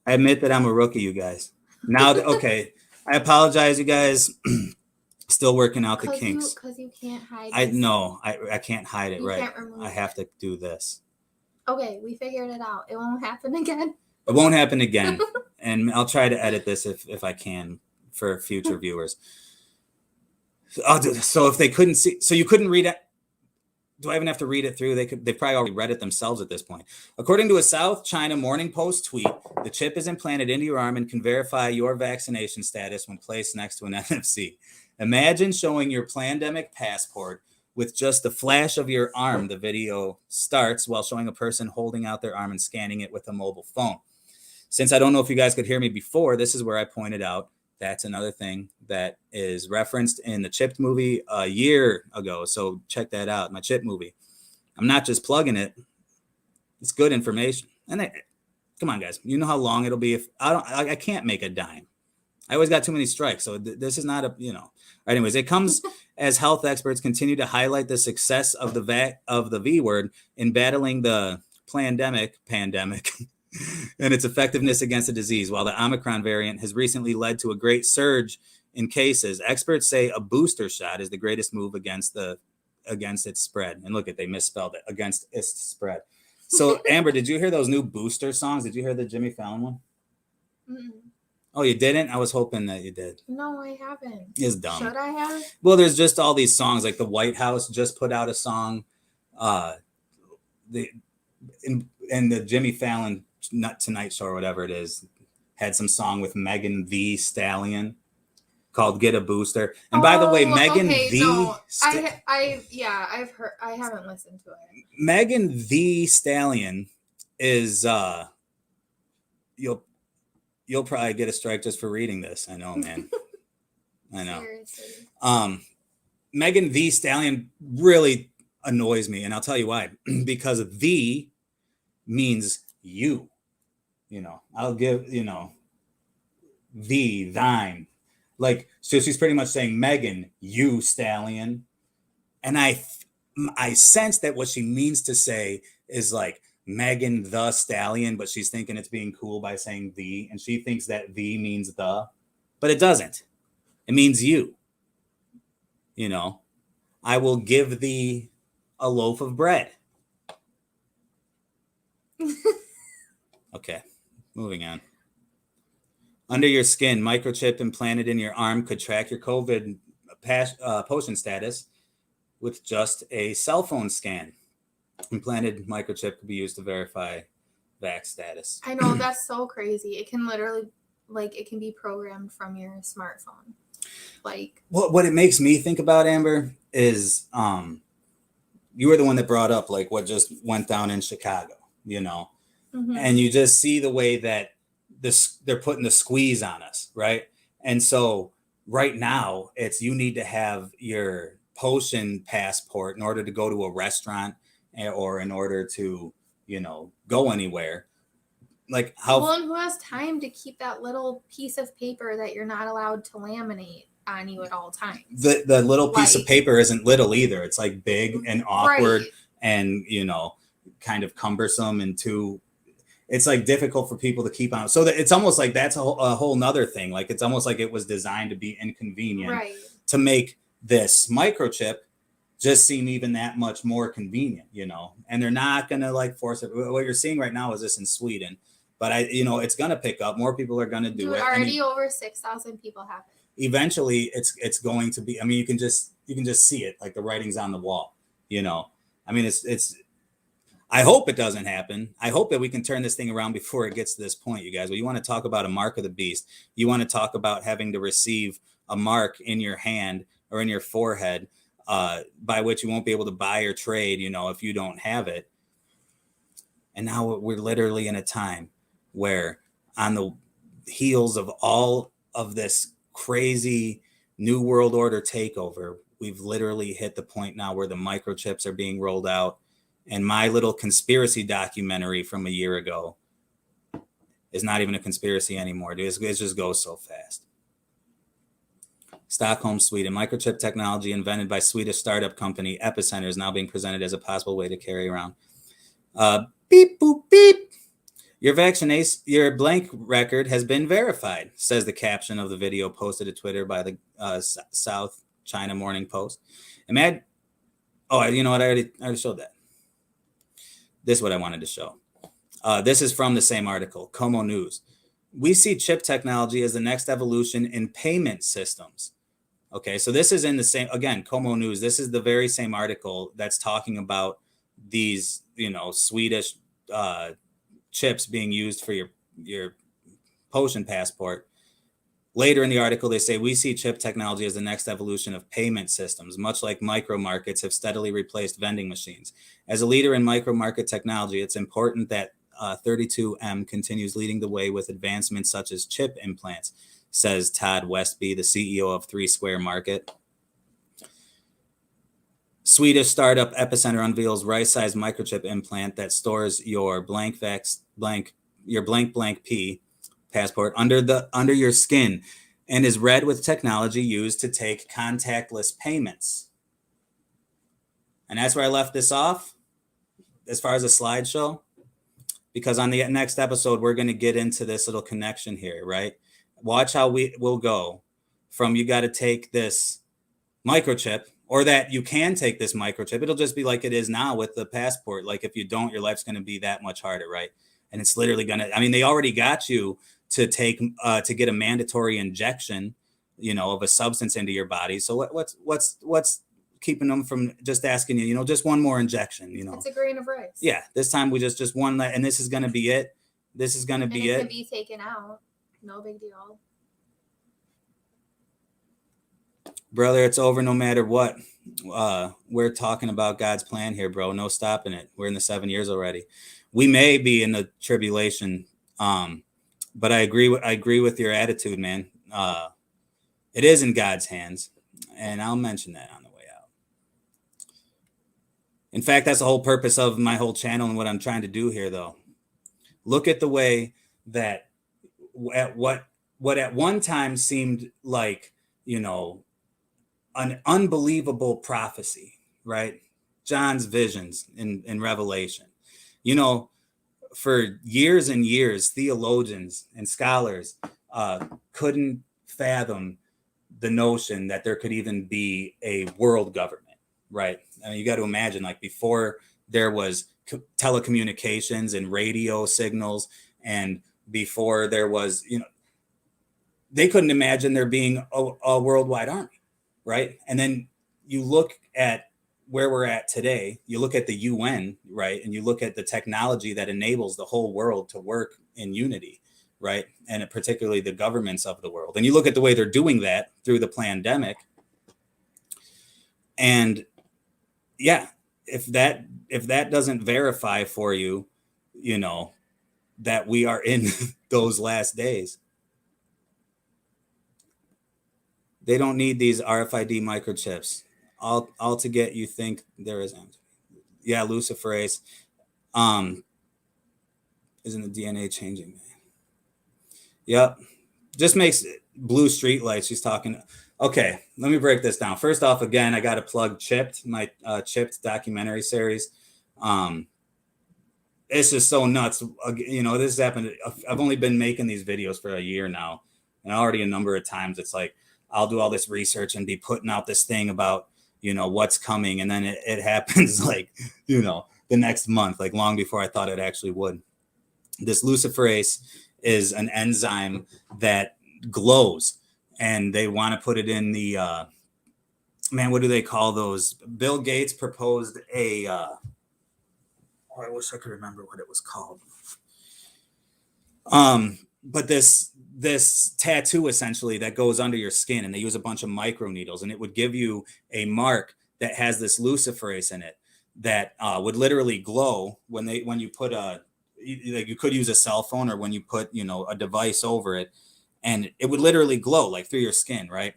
Speaker 1: I admit that I'm a rookie, you guys. Now, okay. I apologize, you guys. Still working out the kinks.
Speaker 2: Because you can't hide it.
Speaker 1: I can't hide it, right? I have to do this.
Speaker 2: Okay, we figured it out. It won't happen again.
Speaker 1: It won't happen again. And I'll try to edit this if I can for future viewers. So if they couldn't see, so you couldn't read it. Do I even have to read it through? They probably already read it themselves at this point. According to a South China Morning Post tweet, the chip is implanted into your arm and can verify your vaccination status when placed next to an NFC. Imagine showing your pandemic passport with just the flash of your arm. The video starts while showing a person holding out their arm and scanning it with a mobile phone. Since I don't know if you guys could hear me before, this is where I pointed out that's another thing that is referenced in the Chipped movie a year ago. So check that out, my Chip movie. I'm not just plugging it. It's good information. And come on, guys. You know how long it'll be if I can't make a dime. I always got too many strikes. So this is not Anyways, it comes as health experts continue to highlight the success of the V word in battling the pandemic and its effectiveness against the disease. While the Omicron variant has recently led to a great surge in cases, experts say a booster shot is the greatest move against its spread. And look, they misspelled it, against its spread. So Amber, did you hear those new booster songs? Did you hear the Jimmy Fallon one? Mm-mm. Oh, you didn't? I was hoping that you did.
Speaker 2: No, I haven't.
Speaker 1: It's dumb.
Speaker 2: Should I have?
Speaker 1: Well, there's just all these songs. Like the White House just put out a song. The Jimmy Fallon Tonight Show or whatever it is had some song with Megan Thee Stallion called "Get a Booster." And by the way, Megan
Speaker 2: I've heard. I haven't listened to it.
Speaker 1: Megan Thee Stallion is You'll probably get a strike just for reading this. I know, man. I know. Seriously. Megan Thee Stallion really annoys me, and I'll tell you why. Because "thee" means you. I'll give, thee, thine. Like, so she's pretty much saying, Megan, you stallion. And I sense that what she means to say is like, Megan the Stallion, but she's thinking it's being cool by saying "the," and she thinks that "the" means "the," but it doesn't. It means you. I will give thee a loaf of bread. Okay, moving on. Under your skin, microchip implanted in your arm could track your COVID potion status with just a cell phone scan. Implanted microchip could be used to verify vax status.
Speaker 2: I know, that's so crazy. It can literally, like, it can be programmed from your smartphone. Like,
Speaker 1: what it makes me think about, Amber, is you were the one that brought up like what just went down in Chicago, you know, and you just see the way that they're putting the squeeze on us, right? And so right now it's you need to have your potion passport in order to go to a restaurant or in order to, you know, go anywhere. Like how
Speaker 2: well, and who has time to keep that little piece of paper that you're not allowed to laminate on you at all times?
Speaker 1: The little piece of paper isn't little either. It's like big and awkward,
Speaker 2: right.
Speaker 1: and, you know, kind of cumbersome and too. It's like difficult for people to keep on. So that it's almost like that's a whole nother thing. Like it's almost like it was designed to be inconvenient,
Speaker 2: right,
Speaker 1: to make this microchip just seem even that much more convenient, you know. And they're not gonna like force it. What you're seeing right now is this in Sweden, but you know, it's gonna pick up. More people are gonna do it.
Speaker 2: Already over 6,000 people have it.
Speaker 1: Eventually, it's going to be. I mean, you can just see it, like the writing's on the wall, you know. I mean, it's. I hope it doesn't happen. I hope that we can turn this thing around before it gets to this point, you guys. Well, you want to talk about a mark of the beast. You want to talk about having to receive a mark in your hand or in your forehead, by which you won't be able to buy or trade, you know, if you don't have it. And now we're literally in a time where, on the heels of all of this crazy new world order takeover, we've literally hit the point now where the microchips are being rolled out. And my little conspiracy documentary from a year ago is not even a conspiracy anymore, dude. It just goes so fast. Stockholm, Sweden. Microchip technology invented by Swedish startup company Epicenter is now being presented as a possible way to carry around. Beep, boop, beep. Your blank record has been verified, says the caption of the video posted to Twitter by the South China Morning Post. You know what? I already showed that. This is what I wanted to show. This is from the same article, Como News. We see chip technology as the next evolution in payment systems. Okay, so this is in the same, again, Como News. This is the very same article that's talking about these, you know, Swedish chips being used for your potion passport. Later in the article, they say, we see chip technology as the next evolution of payment systems, much like micro markets have steadily replaced vending machines. As a leader in micro market technology, it's important that Tftfw continues leading the way with advancements such as chip implants, says Todd Westby, the CEO of 3 Square Market. Swedish startup Epicenter unveils rice-sized microchip implant that stores your blank P passport under your skin and is read with technology used to take contactless payments. And that's where I left this off as far as a slideshow, because on the next episode, we're going to get into this little connection here, right? Watch how we will go from you got to take this microchip, or that you can take this microchip. It'll just be like it is now with the passport. Like if you don't, your life's going to be that much harder, right? And it's literally going to, I mean, they already got you to take, to get a mandatory injection, you know, of a substance into your body. So what's keeping them from just asking you, you know, just one more injection, you know?
Speaker 2: It's a grain of rice.
Speaker 1: Yeah. This time we just one, and this is going to be it. This is going to be it.
Speaker 2: It can be taken out. No big deal.
Speaker 1: Brother, it's over no matter what. We're talking about God's plan here, bro. No stopping it. We're in the 7 years already. We may be in the tribulation, but I agree with your attitude, man. It is in God's hands, and I'll mention that on the way out. In fact, that's the whole purpose of my whole channel and what I'm trying to do here, though. Look at the way that at what at one time seemed like, you know, an unbelievable prophecy, right? John's visions in Revelation. You know, for years and years, theologians and scholars couldn't fathom the notion that there could even be a world government, right? I mean, you got to imagine, like, before there was telecommunications and radio signals, and before there was, you know, they couldn't imagine there being a worldwide army. Right. And then you look at where we're at today, you look at the UN, right? And you look at the technology that enables the whole world to work in unity, right? And particularly the governments of the world. And you look at the way they're doing that through the pandemic. And yeah, if that doesn't verify for you, you know, that we are in those last days, they don't need these RFID microchips all to get you think there isn't. Yeah, luciferase isn't the DNA changing. Yep, just makes blue street lights. She's talking. Okay, let me break this down. First off, again, I got to plug Chipped, my Chipped documentary series. It's just so nuts. You know, this has happened. I've only been making these videos for a year now, and already a number of times it's like I'll do all this research and be putting out this thing about, you know, what's coming, and then it happens like, you know, the next month, like long before I thought it actually would. This luciferase is an enzyme that glows, and they want to put it in the man, what do they call those? Bill Gates proposed a I wish I could remember what it was called. But this tattoo essentially that goes under your skin, and they use a bunch of micro needles, and it would give you a mark that has this luciferase in it that would literally glow when you put like you could use a cell phone, or when you put, you know, a device over it, and it would literally glow like through your skin, right?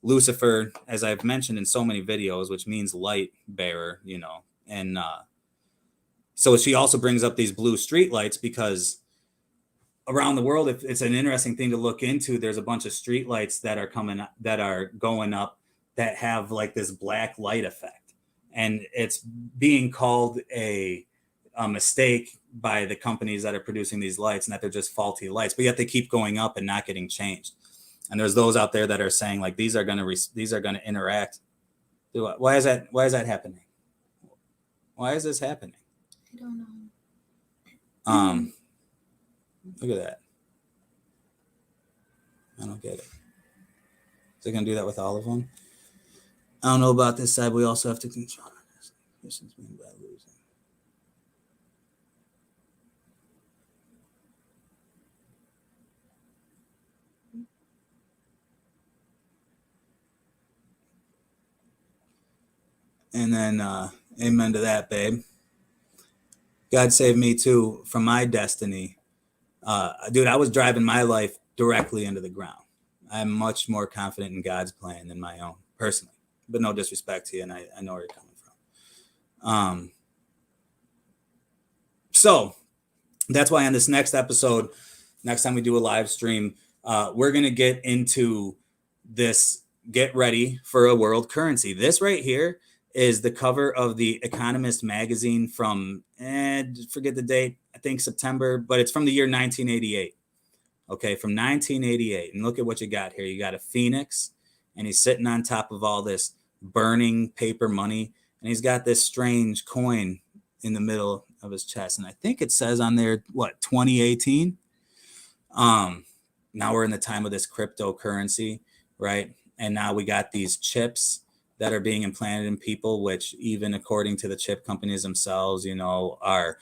Speaker 1: Lucifer, as I've mentioned in so many videos, which means light bearer, you know, and so she also brings up these blue street lights because around the world, if it's an interesting thing to look into, there's a bunch of street lights that are going up that have like this black light effect, and it's being called a mistake by the companies that are producing these lights, and that they're just faulty lights, but yet they keep going up and not getting changed. And there's those out there that are saying like these are going to interact. Why is that happening? Why is this happening?
Speaker 2: I don't know.
Speaker 1: Look at that. I don't get it. Is it going to do that with all of them? I don't know about this side. We also have to control this. This is mean by losing. And then, amen to that, babe. God save me too from my destiny. Dude, I was driving my life directly into the ground. I'm much more confident in God's plan than my own, personally. But no disrespect to you, and I know where you're coming from. So that's why on this next episode, next time we do a live stream, we're going to get into this. Get ready for a world currency. This right here is the cover of the Economist magazine from, forget the date, I think September, but it's from the year 1988. Okay, from 1988. And look at what you got here. You got a phoenix, and he's sitting on top of all this burning paper money, and he's got this strange coin in the middle of his chest. And I think it says on there, 2018? Now we're in the time of this cryptocurrency, right? And now we got these chips that are being implanted in people, which even according to the chip companies themselves, you know, are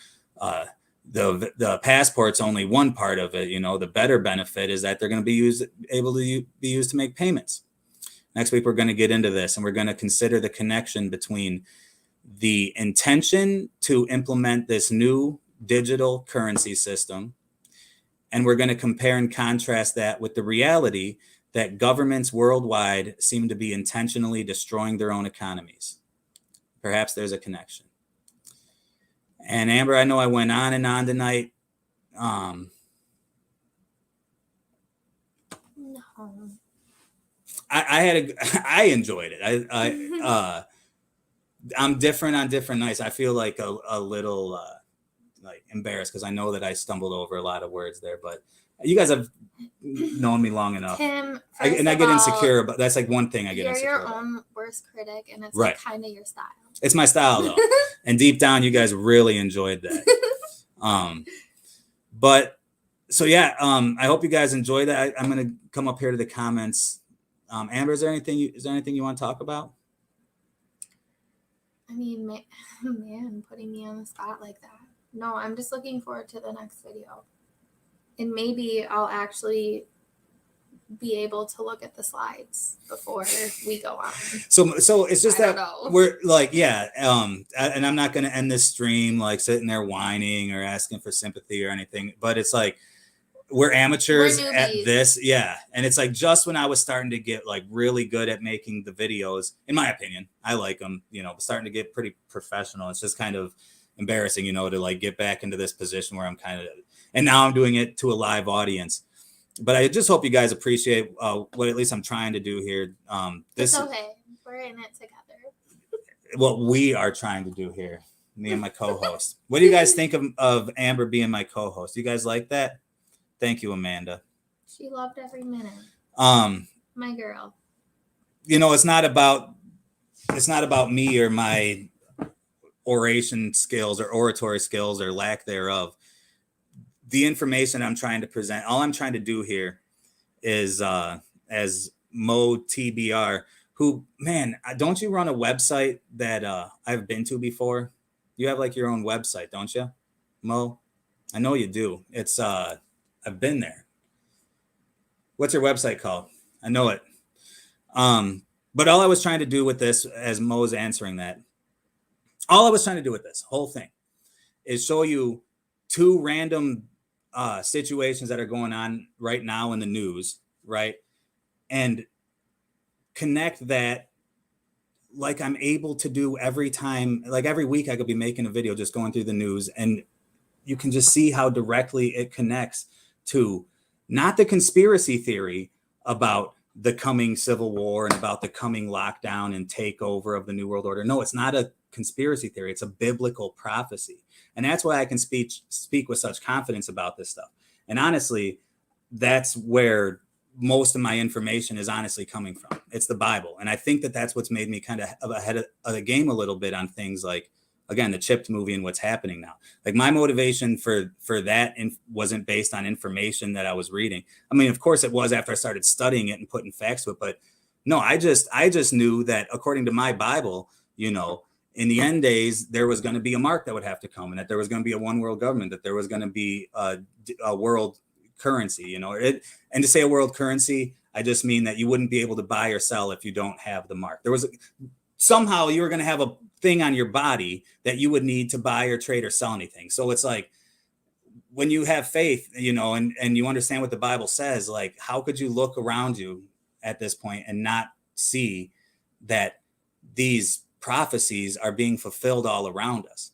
Speaker 1: the passport's only one part of it. You know, the better benefit is that they're going to be able to be used to make payments. Next week, we're going to get into this, and we're going to consider the connection between the intention to implement this new digital currency system, and we're going to compare and contrast that with the reality that governments worldwide seem to be intentionally destroying their own economies. Perhaps there's a connection. And Amber, I know I went on and on tonight.
Speaker 2: No.
Speaker 1: I enjoyed it. I'm different on different nights. I feel like a little like embarrassed because I know that I stumbled over a lot of words there, but you guys have known me long enough.
Speaker 2: Tim,
Speaker 1: I get insecure, but that's like one thing I get insecure
Speaker 2: You're
Speaker 1: about.
Speaker 2: your own worst critic, and it's
Speaker 1: Right.
Speaker 2: like kind of your style.
Speaker 1: It's my style though. And deep down, you guys really enjoyed that. But so yeah, I hope you guys enjoy that. I'm going to come up here to the comments. Amber, is there anything you want to talk about?
Speaker 2: I mean, man, putting me on the spot like that. No, I'm just looking forward to the next video. And maybe I'll actually be able to look at the slides before we go on.
Speaker 1: So it's just that
Speaker 2: know.
Speaker 1: we're like, yeah, and I'm not going to end this stream like sitting there whining or asking for sympathy or anything, but it's like we're amateurs at this. Yeah. And it's like just when I was starting to get like really good at making the videos, in my opinion, I like them, you know, starting to get pretty professional. It's just kind of embarrassing, you know, to like get back into this position where I'm kind of, and now I'm doing it to a live audience. But I just hope you guys appreciate what at least I'm trying to do here.
Speaker 2: It's okay. We're in it together.
Speaker 1: What we are trying to do here, me and my co-host. What do you guys think of Amber being my co-host? You guys like that? Thank you, Amanda.
Speaker 2: She loved every minute. My girl.
Speaker 1: You know, it's not about me or my oration skills or oratory skills or lack thereof. The information I'm trying to present, all I'm trying to do here is as Mo TBR, who, man, don't you run a website that I've been to before? You have like your own website, don't you, Mo? I know you do. It's I've been there. What's your website called? I know it. But all I was trying to do with this, as Mo's answering that, all I was trying to do with this whole thing is show you two random situations that are going on right now in the news, right? And connect that like I'm able to do every time, like every week I could be making a video just going through the news, and you can just see how directly it connects to not the conspiracy theory about the coming civil war and about the coming lockdown and takeover of the New World Order. No, it's not a conspiracy theory. It's a biblical prophecy. And that's why I can speak with such confidence about this stuff. And honestly, that's where most of my information is honestly coming from. It's the Bible. And I think that that's what's made me kind of ahead of the game a little bit on things like, again, the Chipped movie and what's happening now. Like my motivation for that wasn't based on information that I was reading. I mean, of course it was after I started studying it and putting facts to it, but no, I just knew that according to my Bible, you know, in the end days, there was going to be a mark that would have to come, and that there was going to be a one world government, that there was going to be a world currency, you know, and to say a world currency, I just mean that you wouldn't be able to buy or sell if you don't have the mark. There was somehow you were going to have a thing on your body that you would need to buy or trade or sell anything. So it's like when you have faith, you know, and you understand what the Bible says, like how could you look around you at this point and not see that these prophecies are being fulfilled all around us?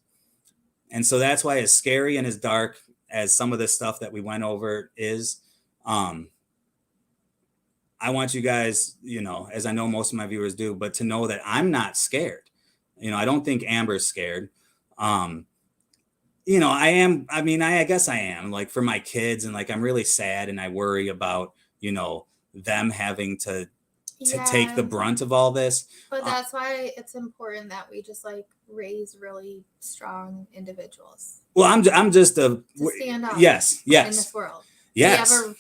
Speaker 1: And so that's why, as scary and as dark as some of this stuff that we went over is, I want you guys, you know, as I know most of my viewers do, but to know that I'm not scared. You know, I don't think Amber's scared. You know, I am. I mean, I guess I am, like, for my kids, and like I'm really sad and I worry about, you know, them having to take the brunt of all this.
Speaker 2: But that's why it's important that we just like raise really strong individuals.
Speaker 1: Well, I'm just
Speaker 2: to stand up.
Speaker 1: Yes.
Speaker 2: In this world.
Speaker 1: Yes.
Speaker 2: We have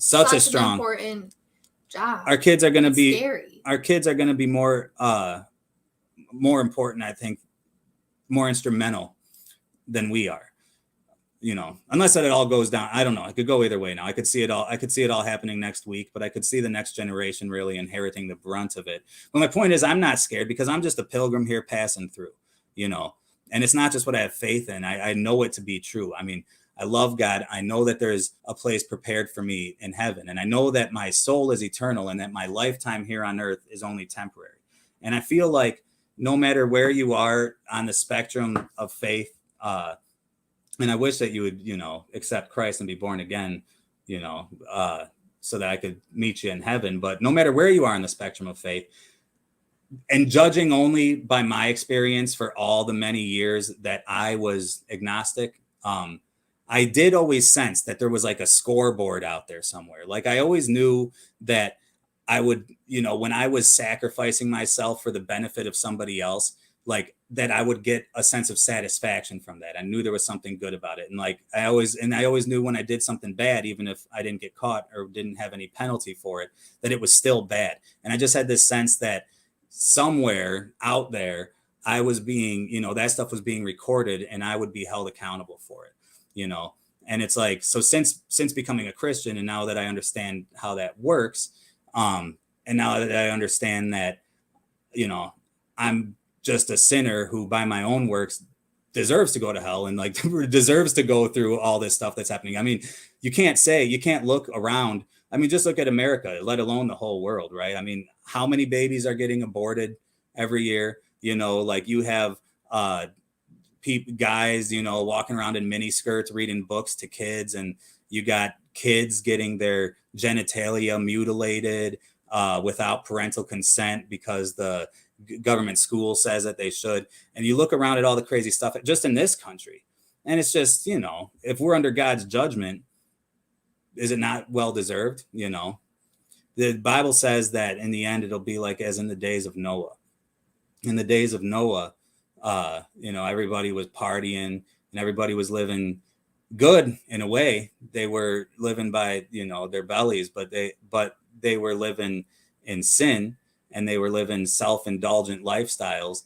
Speaker 1: such a strong,
Speaker 2: important job.
Speaker 1: Our kids are going to be
Speaker 2: scary.
Speaker 1: Our kids are going to be more important, I think, more instrumental than we are. You know, unless that it all goes down. I don't know. It could go either way now. I could see it all happening next week, but I could see the next generation really inheriting the brunt of it. But my point is, I'm not scared because I'm just a pilgrim here passing through, you know, and it's not just what I have faith in. I know it to be true. I mean, I love God. I know that there's a place prepared for me in heaven. And I know that my soul is eternal and that my lifetime here on earth is only temporary. And I feel like no matter where you are on the spectrum of faith, and I wish that you would, you know, accept Christ and be born again, you know, so that I could meet you in heaven. But no matter where you are on the spectrum of faith, and judging only by my experience for all the many years that I was agnostic, I did always sense that there was like a scoreboard out there somewhere. Like I always knew that I would, you know, when I was sacrificing myself for the benefit of somebody else, like that I would get a sense of satisfaction from that. I knew there was something good about it. And like, I always knew when I did something bad, even if I didn't get caught or didn't have any penalty for it, that it was still bad. And I just had this sense that somewhere out there, I was being, that stuff was being recorded and I would be held accountable for it, and it's like, so since becoming a Christian, and now that I understand how that works, and now that I understand that, I'm just a sinner who by my own works deserves to go to hell and like deserves to go through all this stuff that's happening. I mean, you can't look around. I mean, just look at America, let alone the whole world, right? I mean, how many babies are getting aborted every year? Like you have guys, walking around in mini skirts reading books to kids, and you got kids getting their genitalia mutilated without parental consent because the government school says that they should. And you look around at all the crazy stuff just in this country, and it's just, if we're under God's judgment, is it not well deserved? The Bible says that in the end it'll be like as in the days of Noah. In the days of Noah, everybody was partying and everybody was living good in a way. They were living by, their bellies, but they were living in sin, and they were living self-indulgent lifestyles,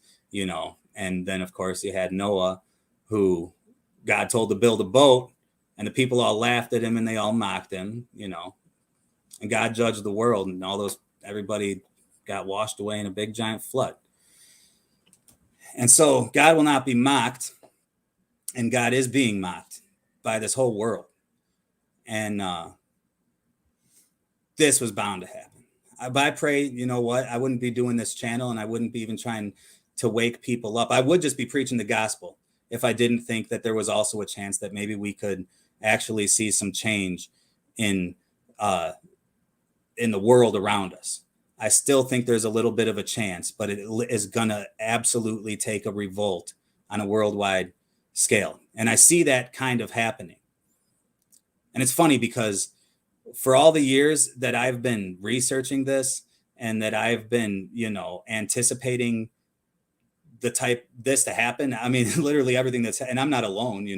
Speaker 1: and then of course you had Noah, who God told to build a boat, and the people all laughed at him and they all mocked him, and God judged the world, and everybody got washed away in a big giant flood. And so God will not be mocked, and God is being mocked by this whole world. And this was bound to happen. I pray, I wouldn't be doing this channel, and I wouldn't be even trying to wake people up. I would just be preaching the gospel if I didn't think that there was also a chance that maybe we could actually see some change in the world around us. I still think there's a little bit of a chance, but it is going to absolutely take a revolt on a worldwide scale. And I see that kind of happening. And it's funny because for all the years that I've been researching this, and that I've been, anticipating this to happen. I mean, literally everything and I'm not alone,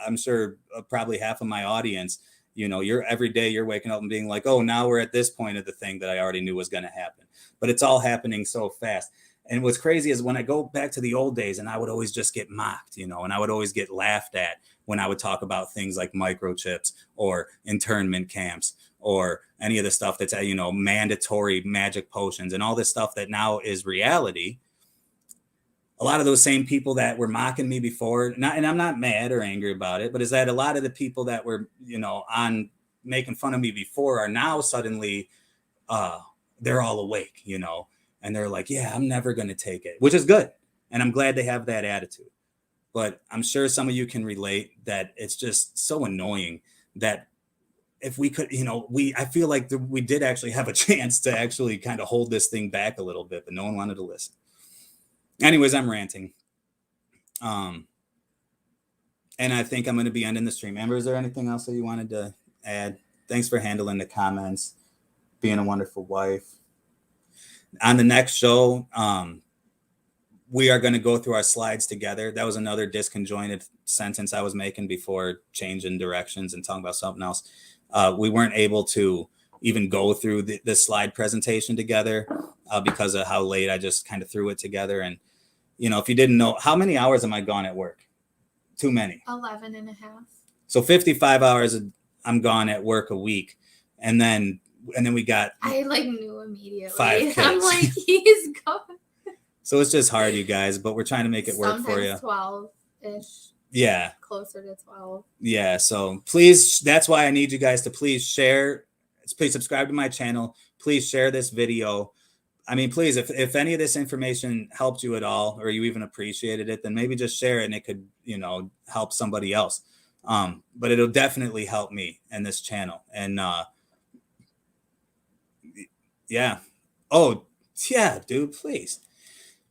Speaker 1: I'm sure probably half of my audience, every day you're waking up and being like, oh, now we're at this point of the thing that I already knew was going to happen. But it's all happening so fast. And what's crazy is when I go back to the old days, and I would always just get mocked, and I would always get laughed at when I would talk about things like microchips or internment camps or any of the stuff that's, mandatory magic potions and all this stuff that now is reality. A lot of those same people that were mocking me before, and I'm not mad or angry about it, but is that a lot of the people that were, on making fun of me before are now suddenly, they're all awake, and they're like, yeah, I'm never going to take it, which is good. And I'm glad they have that attitude. But I'm sure some of you can relate that it's just so annoying that if we could, I feel like we did actually have a chance to actually kind of hold this thing back a little bit, but no one wanted to listen. Anyways, I'm ranting. And I think I'm going to be ending the stream. Amber, is there anything else that you wanted to add? Thanks for handling the comments, being a wonderful wife. On the next show, we are going to go through our slides together. That was another disconjointed sentence I was making before changing directions and talking about something else. We weren't able to even go through the slide presentation together because of how late I just kind of threw it together. And, if you didn't know, how many hours am I gone at work? Too many.
Speaker 2: 11 and a half.
Speaker 1: So 55 hours I'm gone at work a week. And then we got,
Speaker 2: I knew immediately.
Speaker 1: 5 kids.
Speaker 2: I'm like, he's gone.
Speaker 1: So it's just hard, you guys, but we're trying to make it work for you.
Speaker 2: 12-ish.
Speaker 1: Yeah.
Speaker 2: Closer to 12.
Speaker 1: Yeah. So please, that's why I need you guys to please share. Please subscribe to my channel. Please share this video. I mean, please, if any of this information helped you at all, or you even appreciated it, then maybe just share it and it could, help somebody else. But it'll definitely help me and this channel. And yeah. Oh, yeah, dude, please.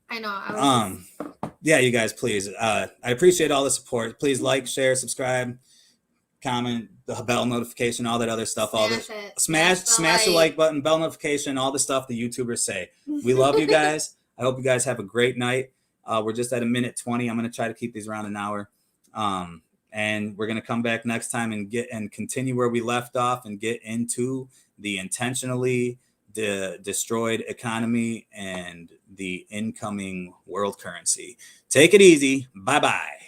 Speaker 2: I know.
Speaker 1: Yeah, you guys, please. I appreciate all the support. Please like, share, subscribe, comment, the bell notification, all that other stuff. Smash the like button, bell notification, all the stuff the YouTubers say. We love you guys. I hope you guys have a great night. We're just at 1:20. I'm going to try to keep these around an hour. And we're going to come back next time and continue where we left off and get into the intentionally the destroyed economy and the incoming world currency. Take it easy. Bye-bye.